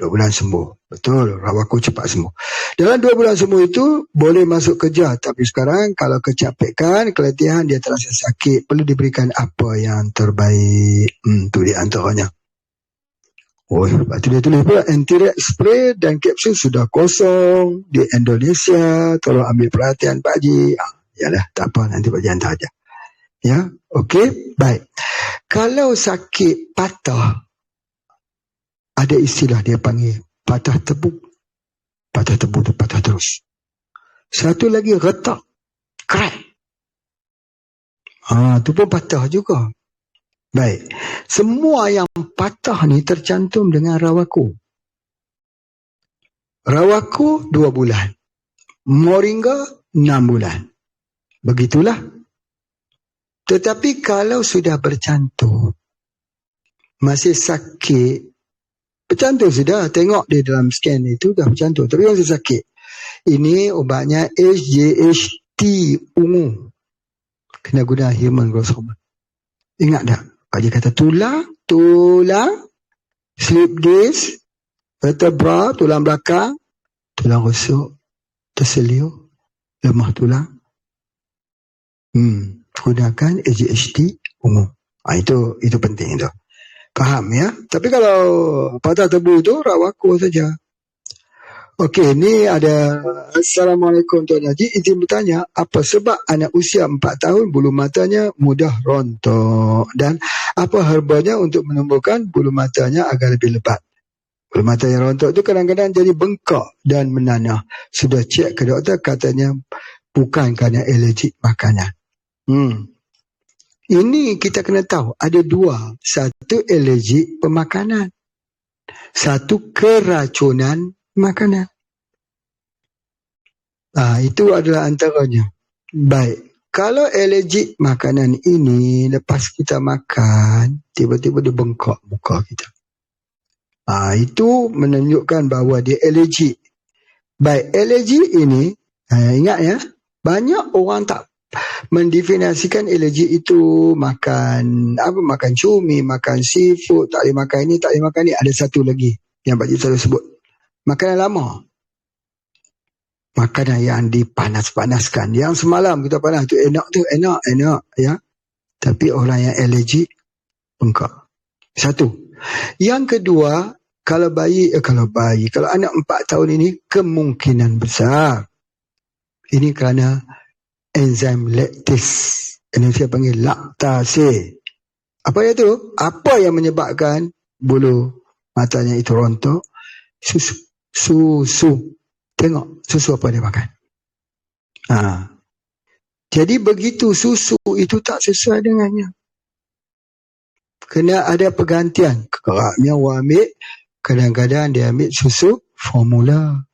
2 bulan sembuh. Betul, rawako cepat sembuh. Dalam 2 bulan sembuh itu boleh masuk kerja. Tapi sekarang kalau kecapekan, keletihan, dia terasa sakit, perlu diberikan apa yang terbaik? Itu di antaranya. Lepas tu dia tulis pula, antiret spray dan kapsul sudah kosong di Indonesia. Tolong ambil perhatian Pak Haji. Yalah, tak apa, nanti Pak Haji hantar aja. Ya, okey, baik. Kalau sakit patah, ada istilah dia panggil patah tebu. Patah tebu tu patah terus. Satu lagi retak, crack. Tu pun patah juga. Baik. Semua yang patah ni tercantum dengan rawako. Rawako 2 bulan. Moringa 6 bulan. Begitulah. Tetapi kalau sudah bercantum, masih sakit, bercantum sudah, tengok di dalam scan itu dah bercantum, tapi masih sakit. Ini ubatnya HJHT ungu. Kena guna human growth hormone. Ingat tak? Pak Haji kata tulang, slip disc, vertebra, tulang belakang, tulang rusuk, terseliu, lemah tulang. Gunakan HJHT ungu. Itu penting tu. Faham ya? Tapi kalau patah tebu tu rawako saja. Okey, ni ada Assalamualaikum Tuan Haji. Izin bertanya, apa sebab anak usia 4 tahun bulu matanya mudah rontok dan apa herbanya untuk menumbuhkan bulu matanya agar lebih lebat? Bulu mata yang rontok tu kadang-kadang jadi bengkak dan menanah. Sudah cek ke doktor, katanya bukan kerana alergik makanan. Ini kita kena tahu, ada 2. Satu alergik pemakanan. Satu keracunan makanan. Itu adalah antaranya. Baik. Kalau alergik makanan ini, lepas kita makan, tiba-tiba dia bengkak muka kita. Itu menunjukkan bahawa dia alergik. Baik, alergik ini, ingat ya, banyak orang tak mendefinisikan alergi itu makan makan cumi, makan seafood, tak boleh makan ini, tak boleh makan ni. Ada satu lagi yang Pak Haji selalu sebut, makanan lama, makanan yang dipanas-panaskan. Yang semalam kita panas tu enak ya, tapi orang yang alergi bengkak. Satu. Yang kedua, kalau anak 4 tahun ini, kemungkinan besar ini kerana enzim lactase. Indonesia panggil laktase. Apa itu? Apa yang menyebabkan bulu matanya itu rontok? Susu. Tengok susu apa dia makan. Jadi begitu susu itu tak sesuai dengannya, Kena ada pergantian. Kerapnya orang ambil, kadang-kadang dia ambil susu formula.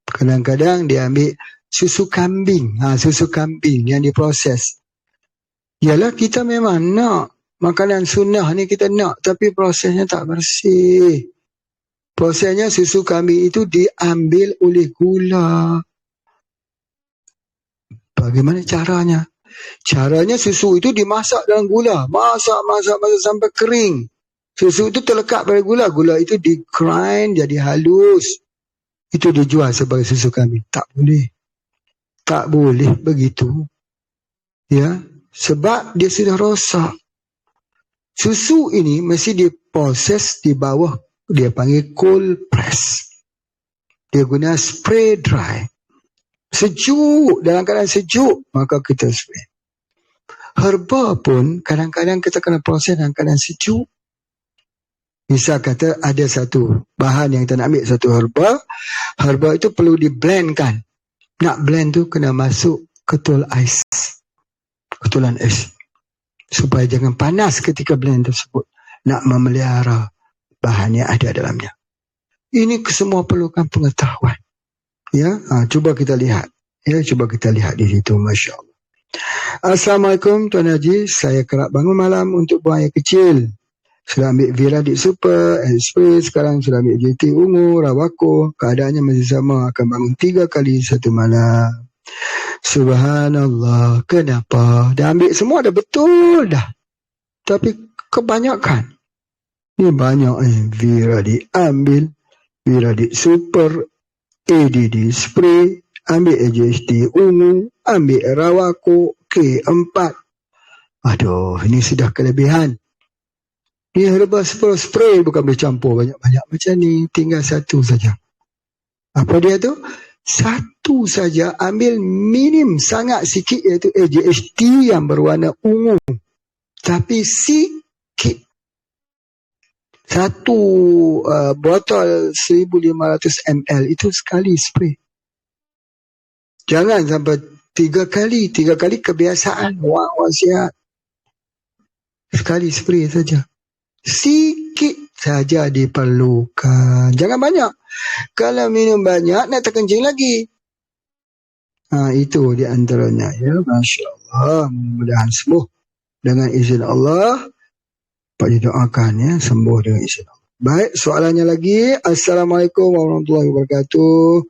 Kadang-kadang dia ambil susu kambing. Susu kambing yang diproses. Yalah, kita memang nak makanan sunnah ni, kita nak, tapi prosesnya tak bersih. Prosesnya susu kambing itu diambil oleh gula. Bagaimana caranya? Caranya susu itu dimasak dalam gula. Masak sampai kering. Susu itu terlekat pada gula. Gula itu di grind jadi halus. Itu dijual sebagai susu kambing. Tak boleh. Tak boleh begitu. Ya, sebab dia sudah rosak. Susu ini mesti diproses di bawah, dia panggil cold press. Dia guna spray dry. Sejuk, dalam keadaan sejuk, maka kita spray. Herba pun kadang-kadang kita kena proses dalam keadaan sejuk. Misal kata ada satu bahan yang kita nak ambil, satu herba itu perlu diblendkan. Nak blend tu kena masuk ketul ais, ketulan ais, supaya jangan panas ketika blend tersebut. Nak memelihara bahan yang ada dalamnya. Ini semua perlukan pengetahuan. Ya, cuba kita lihat. Ya, cuba kita lihat di situ, Masya Allah. Assalamualaikum Tuan Haji, saya kerap bangun malam untuk buang air kecil. Sudah ambil Viradik Super, Express, sekarang sudah ambil JT Ungu, Rawako. Keadaannya masih sama, akan bangun 3 kali satu malam. Subhanallah, kenapa? Dah ambil semua dah betul dah. Tapi kebanyakan. Ni banyak Viradik ambil, Viradik Super, ADD Spray, ambil AJST Ungu, ambil Rawako, K4. Aduh, ini sudah kelebihan. Ini herba spray bukan boleh campur banyak-banyak macam ni. Tinggal satu saja. Apa dia tu? Satu saja, ambil minim sangat sikit, iaitu AJST yang berwarna ungu. Tapi sikit. Satu botol 1500 ml itu sekali spray. Jangan sampai 3 kali. 3 kali kebiasaan. Orang sihat. Sekali spray saja. Sikit saja diperlukan. Jangan banyak. Kalau minum banyak, nak terkencing lagi. Itu di antaranya. Ya, Masya Allah. Mudah-mudahan sembuh. Dengan izin Allah. Pak didoakan ya, sembuh dengan izin Allah. Baik, soalannya lagi. Assalamualaikum warahmatullahi wabarakatuh.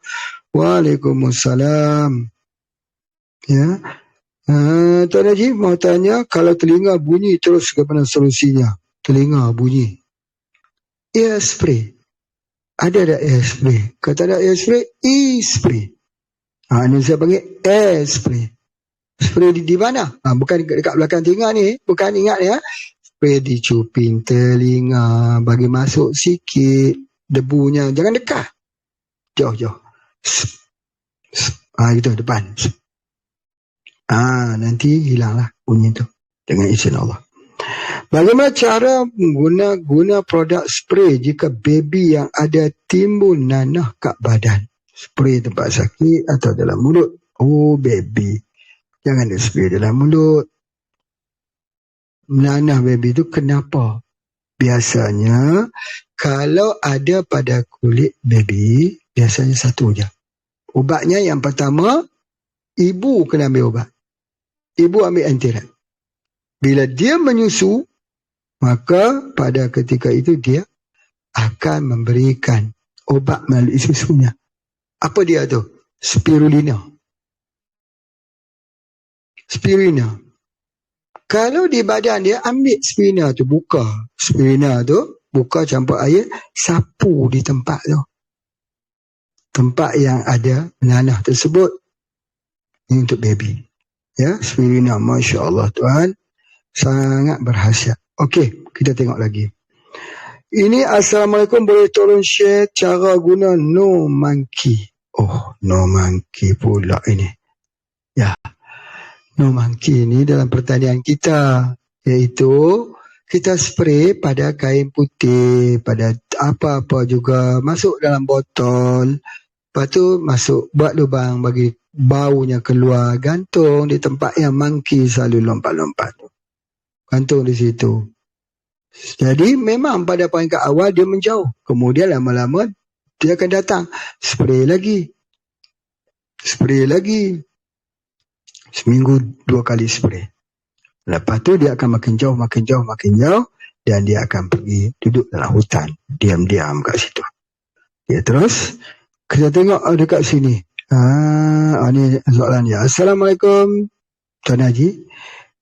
Waalaikumsalam. Ya. Tuan Haji mau tanya, kalau telinga bunyi terus, ke mana solusinya? Telinga bunyi. Air spray. Ada tak air spray? Kalau tak ada air spray, e-spray. Ini saya panggil air spray. Spray di mana? Bukan dekat belakang telinga ni. Bukan, ingat ya. Spray di cuping telinga. Bagi masuk sikit. Debunya. Jangan dekat. Jauh-jauh. Gitu depan. Nanti hilanglah bunyi tu dengan izin Allah. Bagaimana cara guna produk spray jika baby yang ada timbul nanah kat badan? Spray tempat sakit atau dalam mulut? Oh baby, jangan ada spray dalam mulut. Nanah baby tu kenapa? Biasanya kalau ada pada kulit baby, biasanya satu je. Ubatnya yang pertama, ibu kena ambil ubat. Ibu ambil antiret. Bila dia menyusu, maka pada ketika itu dia akan memberikan obat melalui susunya. Apa dia tu? Spirulina. Spirulina. Kalau di badan dia, ambil spirulina tu, buka. Spirulina tu, buka campur air, sapu di tempat tu. Tempat yang ada nanah tersebut. Ini untuk baby. Ya, spirulina. Masya Allah Tuhan. Sangat berkhasiat. Okey, kita tengok lagi. Ini Assalamualaikum, boleh tolong share cara guna no monkey. Oh, no monkey pula ini. Ya, no monkey ini dalam pertanian kita. Iaitu, kita spray pada kain putih, pada apa-apa juga. Masuk dalam botol. Lepas tu masuk, buat lubang bagi baunya keluar. Gantung di tempat yang monkey selalu lompat-lompat. Gantung di situ. Jadi memang pada peringkat awal dia menjauh. Kemudian lama-lama dia akan datang. Spray lagi. Seminggu 2 kali spray. Lepas tu dia akan makin jauh. Dan dia akan pergi duduk dalam hutan. Diam-diam kat situ. Ya, terus kita tengok dekat sini. Ini soalan dia. Assalamualaikum Tuan Haji.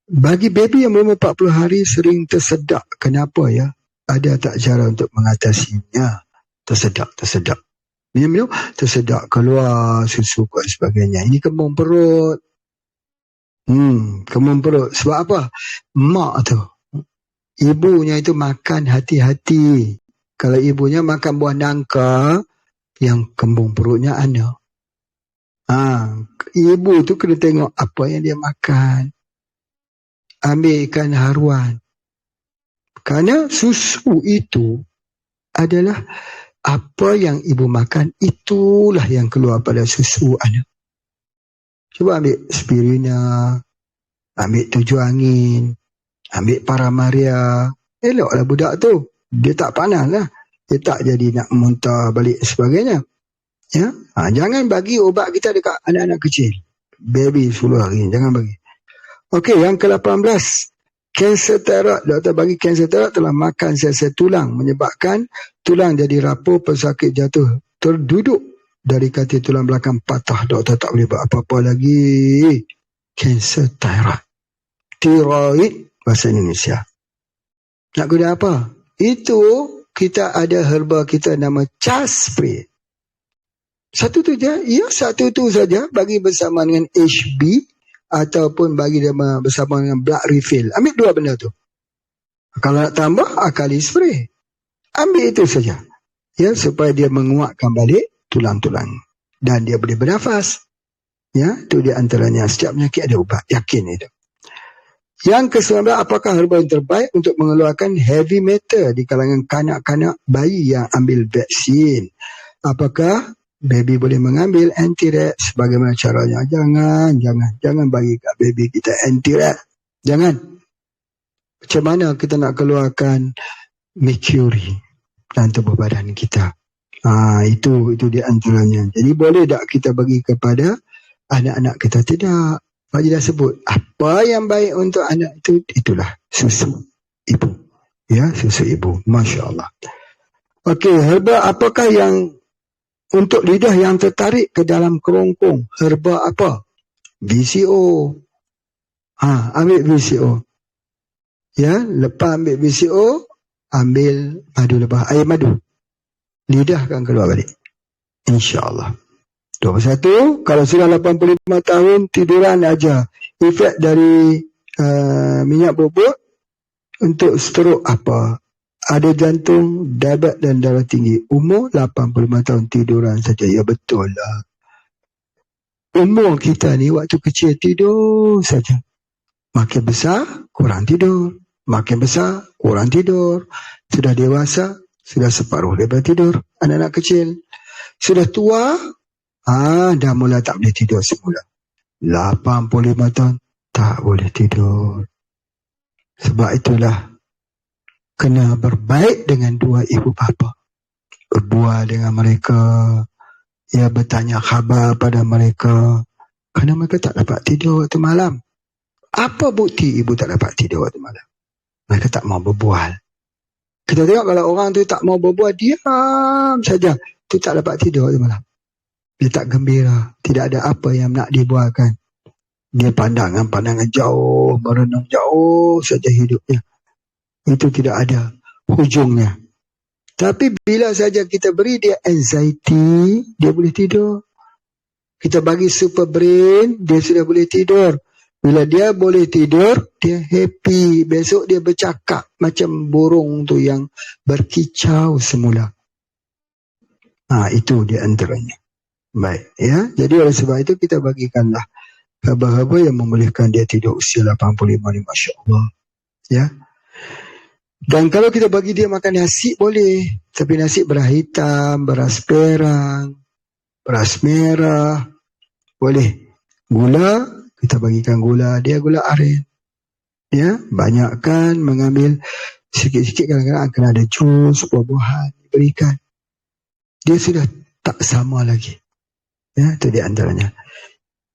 Bagi baby yang belum 40 hari sering tersedak. Kenapa ya? Ada tak cara untuk mengatasinya? Tersedak. Minum, tersedak, keluar susu dan sebagainya. Ini kembung perut. Kembung perut. Sebab apa? Mak tu, ibunya itu makan hati-hati. Kalau ibunya makan buah nangka, yang kembung perutnya ada. Ibu tu kena tengok apa yang dia makan. Ambil ikan haruan. Kerana susu itu adalah apa yang ibu makan, itulah yang keluar pada susu anak. Cuba ambil spirina, ambil tujuh angin, ambil paramaria. Eloklah budak tu. Dia tak panas lah. Dia tak jadi nak muntah balik sebagainya. Ya? Jangan bagi ubat kita dekat anak-anak kecil. Baby 10 hari, jangan bagi. Okey, yang ke-18. Kanser terok. Doktor bagi kanser terok telah makan sel-sel tulang, menyebabkan tulang jadi rapuh, pesakit jatuh, terduduk dari katil tulang belakang patah. Doktor tak boleh buat apa-apa lagi. Kanser tiroid. Tiroid bahasa Indonesia. Nak guna apa? Itu kita ada herba kita nama CHAS spray. Satu tu je. Ya, satu tu saja bagi bersama dengan HB ataupun bagi dia bersama dengan blood refill. Ambil 2 benda tu. Kalau nak tambah, akali spray. Ambil itu saja. Ya, supaya dia menguatkan balik tulang-tulang. Dan dia boleh bernafas. Ya, itu di antaranya. Setiap penyakit ada ubat. Yakin itu. Yang ke-19, apakah herba yang terbaik untuk mengeluarkan heavy metal di kalangan kanak-kanak bayi yang ambil vaksin? Apakah baby boleh mengambil anti-rex? Bagaimana caranya? Jangan bagi kat baby kita anti-rex. Jangan. Macam mana kita nak keluarkan mercury dalam tubuh badan kita? Itu di antaranya. Jadi boleh tak kita bagi kepada anak-anak kita? Tidak. Pak Haji dah sebut. Apa yang baik untuk anak itu? Itulah susu ibu. Ya, susu ibu. Masya Allah. Okey, herba apakah yang untuk lidah yang tertarik ke dalam kerongkong? Herba apa? VCO. Ambil VCO. Ya, lepas ambil VCO, ambil madu lebah, air madu. Lidah akan keluar balik. InsyaAllah. 21, kalau sudah 85 tahun, tiduran aja. Efek dari minyak bubuk untuk stroke apa? Ada jantung, diabetes dan darah tinggi. Umur 85 tahun, tiduran saja. Ya, betul lah. Umur kita ni waktu kecil tidur saja. Makin besar, kurang tidur. Makin besar, kurang tidur. Sudah dewasa, sudah separuh daripada tidur. Anak-anak kecil. Sudah tua, dah mula tak boleh tidur semula. 85 tahun, tak boleh tidur. Sebab itulah, kena berbaik dengan 2 ibu bapa. Berbual dengan mereka. Ya, bertanya khabar pada mereka. Kerana mereka tak dapat tidur waktu malam. Apa bukti ibu tak dapat tidur waktu malam? Mereka tak mau berbual. Kita tengok kalau orang tu tak mau berbual, diam saja. Tu tak dapat tidur waktu malam. Dia tak gembira. Tidak ada apa yang nak dibualkan. Dia pandangan jauh, merenung jauh saja hidupnya. Itu tidak ada hujungnya. Tapi bila saja kita beri dia anxiety, dia boleh tidur. Kita bagi super brain, dia sudah boleh tidur. Bila dia boleh tidur, dia happy. Besok dia bercakap macam burung tu yang berkicau semula. Itu di antaranya. Baik, ya. Jadi oleh sebab itu kita bagikanlah herba-herba yang membolehkan dia tidur usia 85 ni, Masya Allah. Ya. Dan kalau kita bagi dia makan nasi boleh. Tapi nasi beras hitam, beras perang, beras merah. Boleh. Gula, kita bagikan gula. Dia gula aren. Ya, banyakkan mengambil Sikit-sikit kadang-kadang kena ada jus, buah-buahan diberikan. Dia sudah tak sama lagi. Ya, itu di antaranya.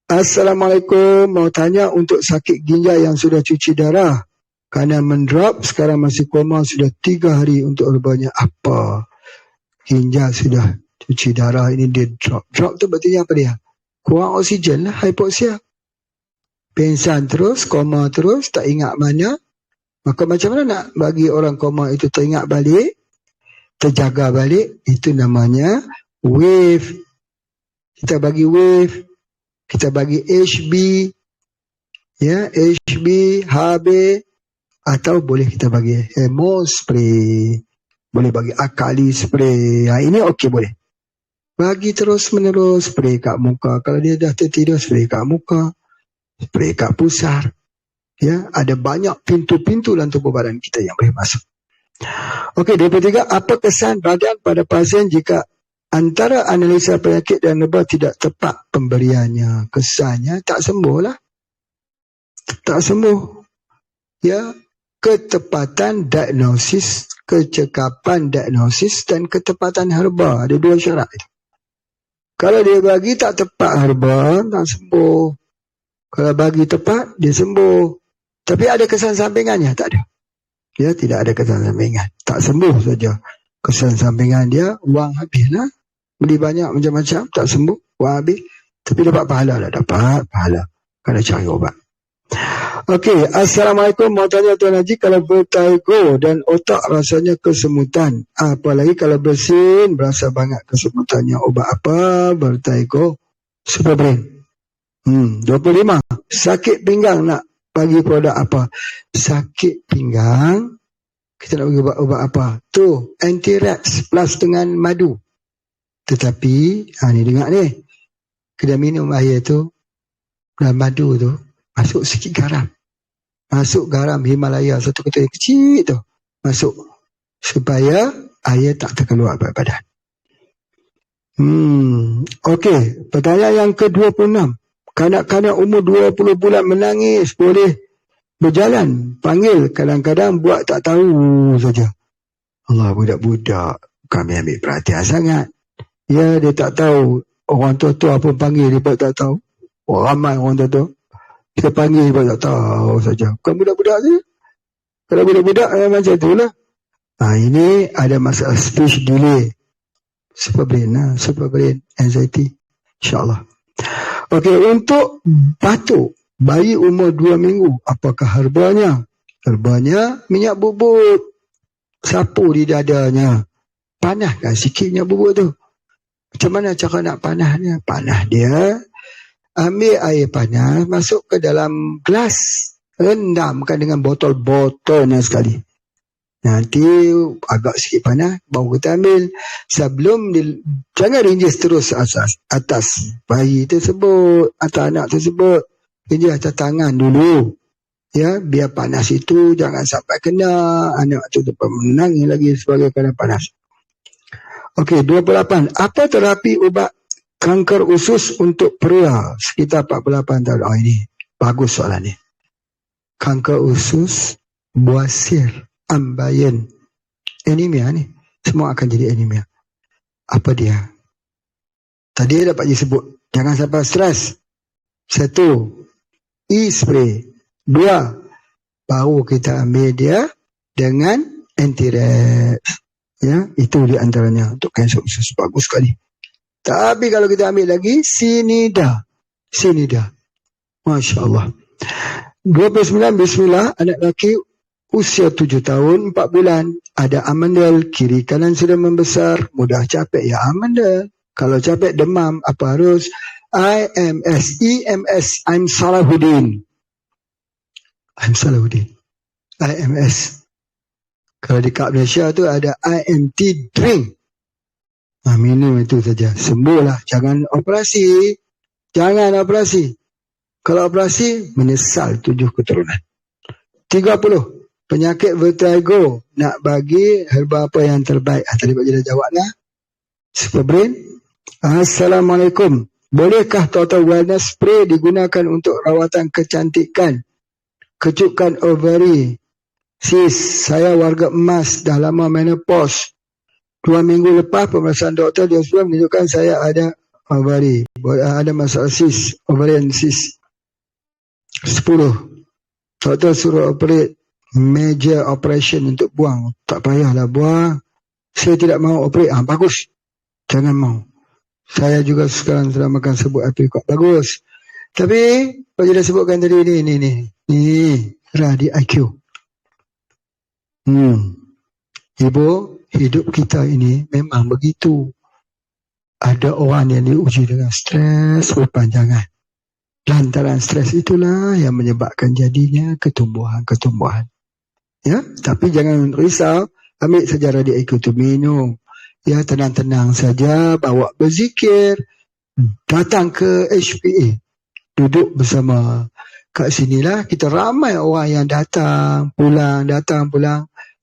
Assalamualaikum, mau tanya untuk sakit ginjal yang sudah cuci darah. Kerana mendrop, sekarang masih koma sudah 3 hari untuk urbanya. Apa? Ginjal sudah cuci darah, ini dia drop. Drop tu berarti apa dia? Kurang oksigen lah, hipoksia. Pingsan terus, koma terus, tak ingat mana. Maka macam mana nak bagi orang koma itu teringat balik, terjaga balik? Itu namanya wave. Kita bagi wave, kita bagi HB, ya, HB, HB, atau boleh kita bagi hemo spray, boleh bagi akali spray. Ini okey boleh. Bagi terus menerus, spray kat muka. Kalau dia dah tertidur, spray kat muka, spray kat pusar. Ya, ada banyak pintu-pintu dalam tubuh badan kita yang boleh masuk. Okey, 23, apa kesan badan pada pasien jika antara analisa penyakit dan lebah tidak tepat pemberiannya? Kesannya tak sembuh lah. Tak sembuh. Ya, ketepatan diagnosis, kecekapan diagnosis dan ketepatan herba. Ada 2 syarat itu. Kalau dia bagi tak tepat herba, tak sembuh. Kalau bagi tepat, dia sembuh. Tapi ada kesan sampingannya? Tak ada. Ya, tidak ada kesan sampingan. Tak sembuh saja. Kesan sampingan dia, wang habis lah. Beli banyak macam-macam, tak sembuh, wang habis. Tapi dapat pahala lah, dapat pahala. Kena cari ubat. Okey, Assalamualaikum. Mau tanya Tuan Haji, kalau vertigo dan otak rasanya kesemutan, apalagi kalau bersin, berasa banget kesemutannya, obat apa? Vertigo, Superbrain. 25, sakit pinggang nak bagi produk apa? Sakit pinggang, kita nak bagi ubat apa? Tu, anti-rex plus dengan madu. Tetapi, ni dengar ni, kena minum air tu, dan madu tu, masuk sikit garam. Masuk garam Himalaya, satu ketul kecil tu. Masuk. Supaya air tak terkeluar pada badan. Okey, pertanyaan yang ke-26. Kanak-kanak umur 20 bulan menangis, boleh berjalan, panggil, kadang-kadang buat tak tahu saja. Allah, budak-budak kami ambil perhatian sangat. Ya, dia tak tahu. Orang tua-tua pun panggil, dia buat tak tahu. Ramai orang tua-tua. Kita panggil, dia buat tak tahu saja. Bukan budak-budak saja. Kalau budak-budak, macam itulah. Ini ada masalah speech delay. Superbrain, anxiety. InsyaAllah. Okey, untuk batuk, bayi umur 2 minggu, apakah herbanya? Herbanya minyak bubut. Sapu di dadanya. Panaskan sikit minyak bubut tu. Macam mana cara nak panasnya? Panas dia, ambil air panas, masuk ke dalam gelas, rendamkan dengan botol-botolnya sekali. Nanti agak sikit panas, baru kita ambil. Sebelum jangan rinjis terus atas bayi tersebut, atau anak tersebut. Rinjis atas tangan dulu. Ya, biar panas itu jangan sampai kena. Anak tu menangis lagi sebagai kerana panas. Okey, 28. Apa terapi ubat kanker usus untuk pria sekitar 48 tahun? Ini bagus soalan ni. Kanker usus, buasir, ambayan, anemia ni, semua akan jadi anemia. Apa dia? Tadi dapat disebut, jangan sampai stres. 1, e-spray. 2, baru kita ambil dia dengan anti-rex. Ya, itu di antaranya untuk kanker usus, bagus sekali. Tapi kalau kita ambil lagi Sinida. Masya Allah. 29, bismillah. Anak lelaki usia 7 tahun 4 bulan, ada amandel, kiri kanan sudah membesar, mudah capek. Ya, amandel. Kalau capek, demam, apa harus? IMS, EMS, I'm Salahuddin. IMS. Kalau di Kak Malaysia tu ada IMT drink. Minum itu saja. Sembuhlah. Jangan operasi. Kalau operasi, menyesal 7 keturunan. 30. Penyakit vertigo. Nak bagi herba apa yang terbaik? Tadi Pak Jeda jawab lah. Superbrain. Assalamualaikum. Bolehkah total wellness spray digunakan untuk rawatan kecantikan? Kecupkan ovary. Sis, saya warga emas, dah lama menopause. 2 minggu lepas pemeriksaan doktor dia sudah menunjukkan saya ada ovari, ada masalah sis, ovarian sis. 10. Doktor suruh operate, major operation untuk buang. Tak payahlah buang. Saya tidak mahu operate. Bagus. Jangan mau. Saya juga sekarang sudah makan sebut aprikot. Bagus. Tapi, bagi dah sebutkan tadi ni, radi IQ. Ibu, hidup kita ini memang begitu. Ada orang yang diuji dengan stres berpanjangan. Lantaran stres itulah yang menyebabkan jadinya ketumbuhan-ketumbuhan. Ya, tapi jangan risau, ambil saja radi IQ tu, minum. Ya, tenang-tenang saja, bawa berzikir, datang ke HPA, duduk bersama. Kat sinilah kita ramai orang yang datang pulang.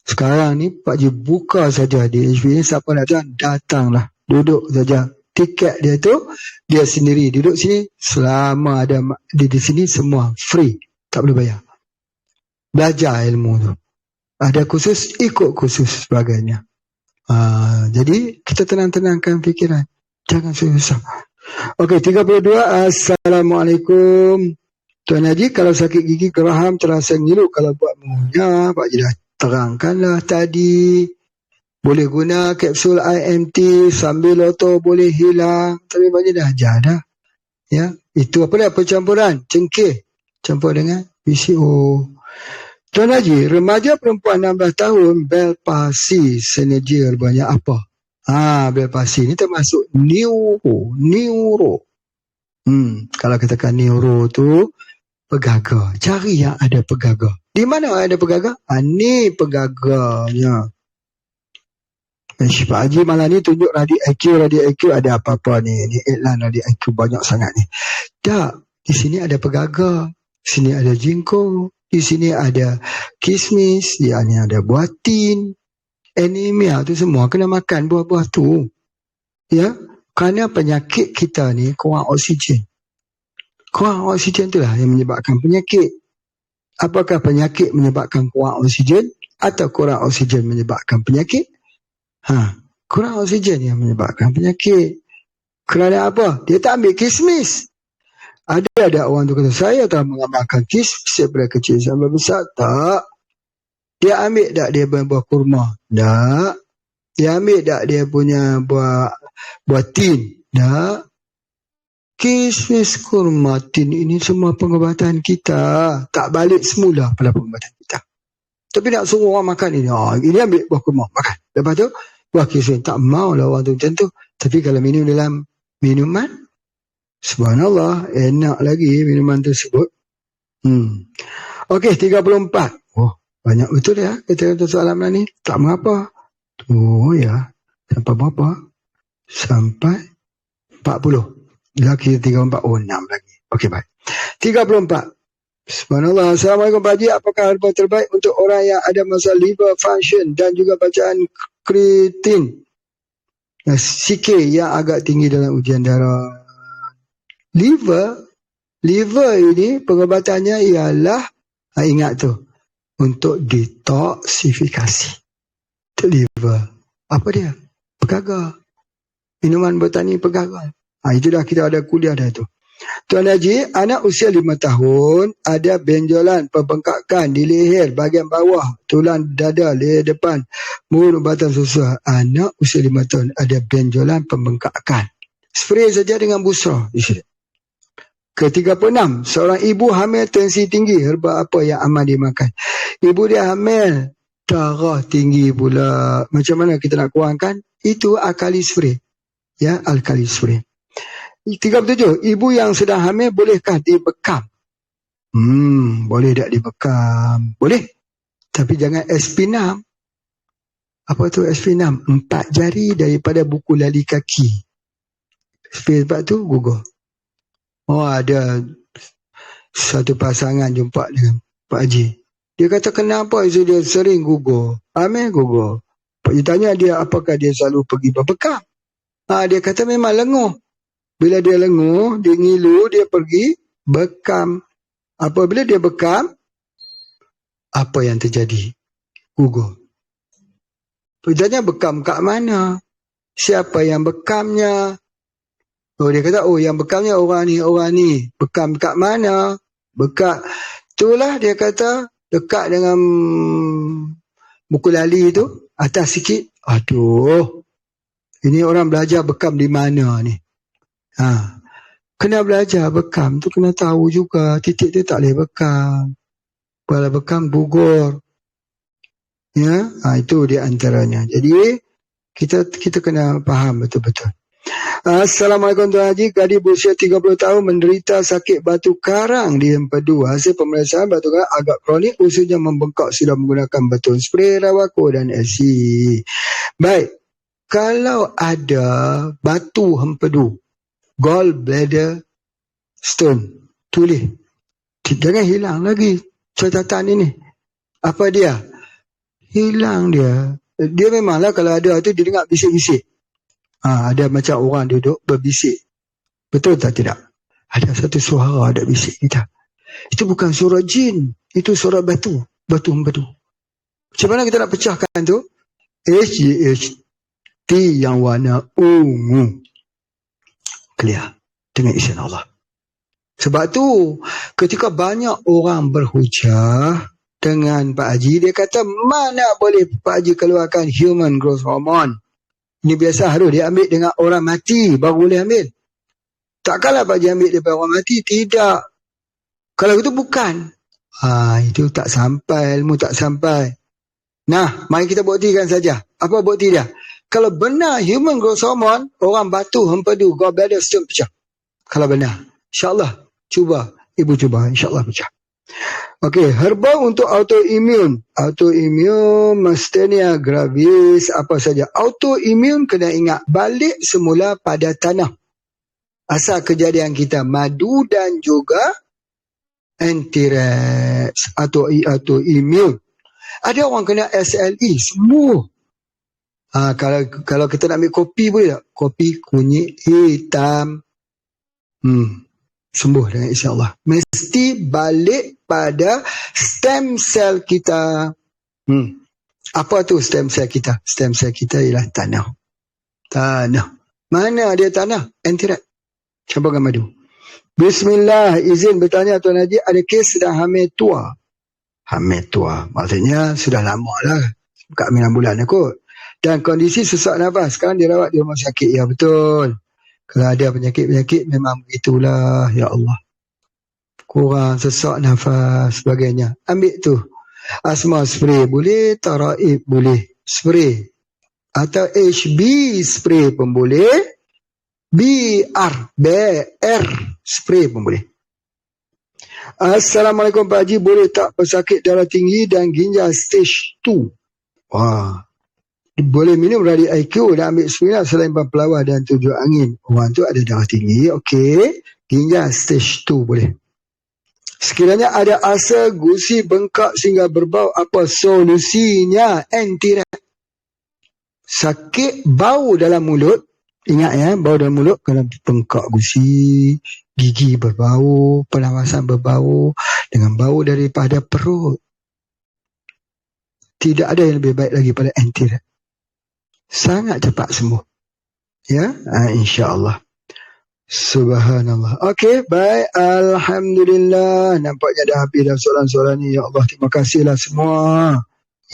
Sekarang ni Pak Ji buka saja di HPA, siapa nak datanglah, duduk saja. Tiket dia tu dia sendiri duduk sini, selama ada di sini semua free, tak perlu bayar. Belajar ilmu tu. Ada kursus, ikut kursus sebagainya. Jadi kita tenang-tenangkan fikiran, jangan susah. Okey, 32. Assalamualaikum. Tuan Haji, kalau sakit gigi geraham terasa ngilu kalau buat mengunyah, Pak Ji dah terangkanlah tadi. Boleh guna kapsul IMT sambil loto boleh hilang. Tapi Pak Ji dah ajar dah. Ya, itu apa dia percampuran cengkeh campur dengan PCO. Tuan Haji, remaja perempuan 16 tahun bel palsi senergia banyak apa? Bel palsi ni termasuk neuro. Kalau katakan neuro tu pegaga. Cari yang ada pegaga. Di mana ada pegaga? Ni pegaganya. Pak Haji malam ni tunjuk radi IQ ada apa-apa ni. Ni iklan radi IQ banyak sangat ni. Tak, di sini ada pegaga. Sini ada jingko. Di sini ada kismis. Di sini ada buah tin. Anemia tu semua kena makan buah-buah tu. Ya, kerana penyakit kita ni kurang oksigen. Kurang oksigen itulah yang menyebabkan penyakit. Apakah penyakit menyebabkan kurang oksigen atau kurang oksigen menyebabkan penyakit? Kurang oksigen yang menyebabkan penyakit. Kerana apa? Dia tak ambil kismis. Ada orang tu kata, saya telah mengamalkan kismis daripada kecil sampai besar. Tak. Dia ambil tak dia buah kurma? Tak. Dia ambil tak dia punya buah tin? Tak. Kismis, kurma, tin ini semua pengobatan kita. Tak balik semula pada pengobatan kita. Tapi nak suruh orang makan ini. Ini ambil buah kurma, makan. Lepas tu, buah kismis. Tak maulah orang tu macam tu. Tapi kalau minum dalam minuman, subhanallah, enak lagi minuman tersebut. Okey, 34. Banyak betul ya kata soalan ni. Tak mengapa. Ya. Sampai berapa? Sampai 40. Lagi 34. 6 lagi. Okey, baik. 34. Subhanallah. Assalamualaikum Pak Haji. Apakah herba terbaik untuk orang yang ada masalah liver function dan juga bacaan kreatin CK yang agak tinggi dalam ujian darah? Liver ini pengobatannya ialah, ingat tu, untuk detoksifikasi. Untuk liver. Apa dia? Pegaga. Minuman bertani pegaga. Itu dah kita ada kuliah dah tu. Tuan Haji, anak usia 5 tahun ada benjolan pembengkakan di leher bahagian bawah, tulang dada, leher depan, mulut, batang susu. Anak usia 5 tahun ada benjolan pembengkakan. Spray saja dengan busra. Ke-36, seorang ibu hamil tensi tinggi, herba apa yang aman dimakan? Ibu dia hamil, darah tinggi pula. Macam mana kita nak kurangkan? Itu alkali spray. Ya, alkali spray. 37, ibu yang sedang hamil bolehkah dibekam? Boleh tak dibekam? Boleh. Tapi jangan SP6. Apa tu SP6? 4 jari daripada buku lali kaki. Sebab tu Google. Ada satu pasangan jumpa dengan Pak Haji. Dia kata kenapa dia sering Google. Google. Pak Haji tanya dia apakah dia selalu pergi berbekam. Dia kata memang lenguh. Bila dia lenguh, dia ngilu, dia pergi bekam. Apabila dia bekam, apa yang terjadi? gugur. Tanya bekam kat mana? Siapa yang bekamnya? Oh, dia kata, oh yang bekamnya orang ni. Bekam kat mana? Bekam. Itulah dia kata, dekat dengan buku lali tu, atas sikit. Aduh, ini orang belajar bekam di mana ni? Kena belajar bekam tu, kena tahu juga. Titik tu tak boleh bekam. Kalau bekam gugur. Ya, itu di antaranya. Jadi, kita kena faham betul-betul. Assalamualaikum Tuan Haji. Gadis berusia 30 tahun menderita sakit batu karang di empedu. Hasil pemeriksaan batu karang agak kronik, ususnya membengkak, sudah menggunakan betul spray Rawako dan SC. Baik, kalau ada batu empedu, gallbladder stone, tulis. Jangan hilang lagi catatan ini. Apa dia? Hilang dia. Dia memanglah kalau ada tu dia dengar bisik-bisik. Ada macam orang duduk berbisik. Betul tak tidak? Ada satu suara ada bisik kita. Itu bukan suara jin. Itu suara batu. Batu empedu. Macam mana kita nak pecahkan tu? HGHT yang warna ungu. Clear. Dengan izin Allah. Sebab tu, ketika banyak orang berhujah dengan Pak Haji, dia kata, mana boleh Pak Haji keluarkan human growth hormone? Ini biasa harus dia ambil dengan orang mati, baru boleh ambil. Takkanlah Pak Haji ambil daripada orang mati? Tidak. Kalau itu bukan. Itu tak sampai, ilmu tak sampai. Nah, mari kita buktikan saja. Apa bukti dia? Kalau benar human growth hormone, orang batu empedu, gallbladder stone pecah. Kalau benar. InsyaAllah. Cuba. Ibu cuba. InsyaAllah pecah. Okey, herba untuk autoimun. Autoimun, myasthenia gravis, apa saja. Autoimun kena ingat, balik semula pada tanah. Asal kejadian kita madu dan juga anthrax atau autoimun. Ada orang kena SLE, sembuh. Kalau kita nak ambil kopi boleh tak? Kopi kunyit hitam. Sembuh dengan insya-Allah. Mesti balik pada stem cell kita. Apa tu stem cell kita? Stem cell kita ialah tanah. Tanah. Mana dia tanah? Anthrax. Campur dengan madu. Bismillah, izin bertanya Tuan Haji, ada kes sedang hamil tua. Hamil tua. Maksudnya sudah lama lah. Kat 9 bulan kot. Dan kondisi sesak nafas. Sekarang dirawat di rumah sakit. Ya betul. Kalau ada penyakit-penyakit memang begitulah. Ya Allah. Kurang sesak nafas sebagainya. Ambil tu. Asma spray boleh. Taraib boleh. Spray. Atau HB spray pun boleh. BR spray pun boleh. Assalamualaikum Pak Haji. Boleh tak pesakit darah tinggi dan ginjal stage 2? Wah. Boleh minum Radic IQ dan ambil spirulina selain pelawar dan tujuh angin. Orang tu ada darah tinggi. Okey. Ginjal stage 2 boleh. Sekiranya ada ulcer, gusi, bengkak sehingga berbau, apa solusinya? Anthrax. Sakit bau dalam mulut. Ingat ya, bau dalam mulut. Kalau bengkak gusi, gigi berbau, pernafasan berbau, dengan bau daripada perut. Tidak ada yang lebih baik lagi pada anthrax. Sangat cepat sembuh. Ya, insya-Allah. Subhanallah. Okey, baik. Alhamdulillah. Nampaknya dah habis dah soalan-soalan ni. Ya Allah, terima kasihlah semua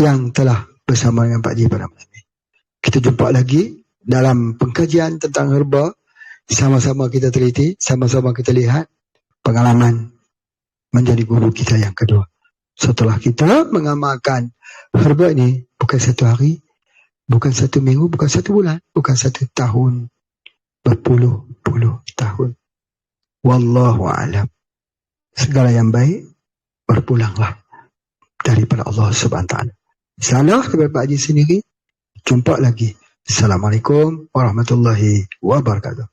yang telah bersama dengan Pak Haji pada malam ini. Kita jumpa lagi dalam pengkajian tentang herba. Sama-sama kita teliti, sama-sama kita lihat pengalaman menjadi guru kita yang kedua. Setelah kita mengamalkan herba ini, bukan satu hari, bukan satu minggu, bukan satu bulan, bukan satu tahun, berpuluh-puluh tahun. Wallahu a'lam. Segala yang baik berpulanglah daripada Allah Subhanahu Wa Taala. Salah kepada Pak Haji sendiri. Jumpa lagi. Assalamualaikum warahmatullahi wabarakatuh.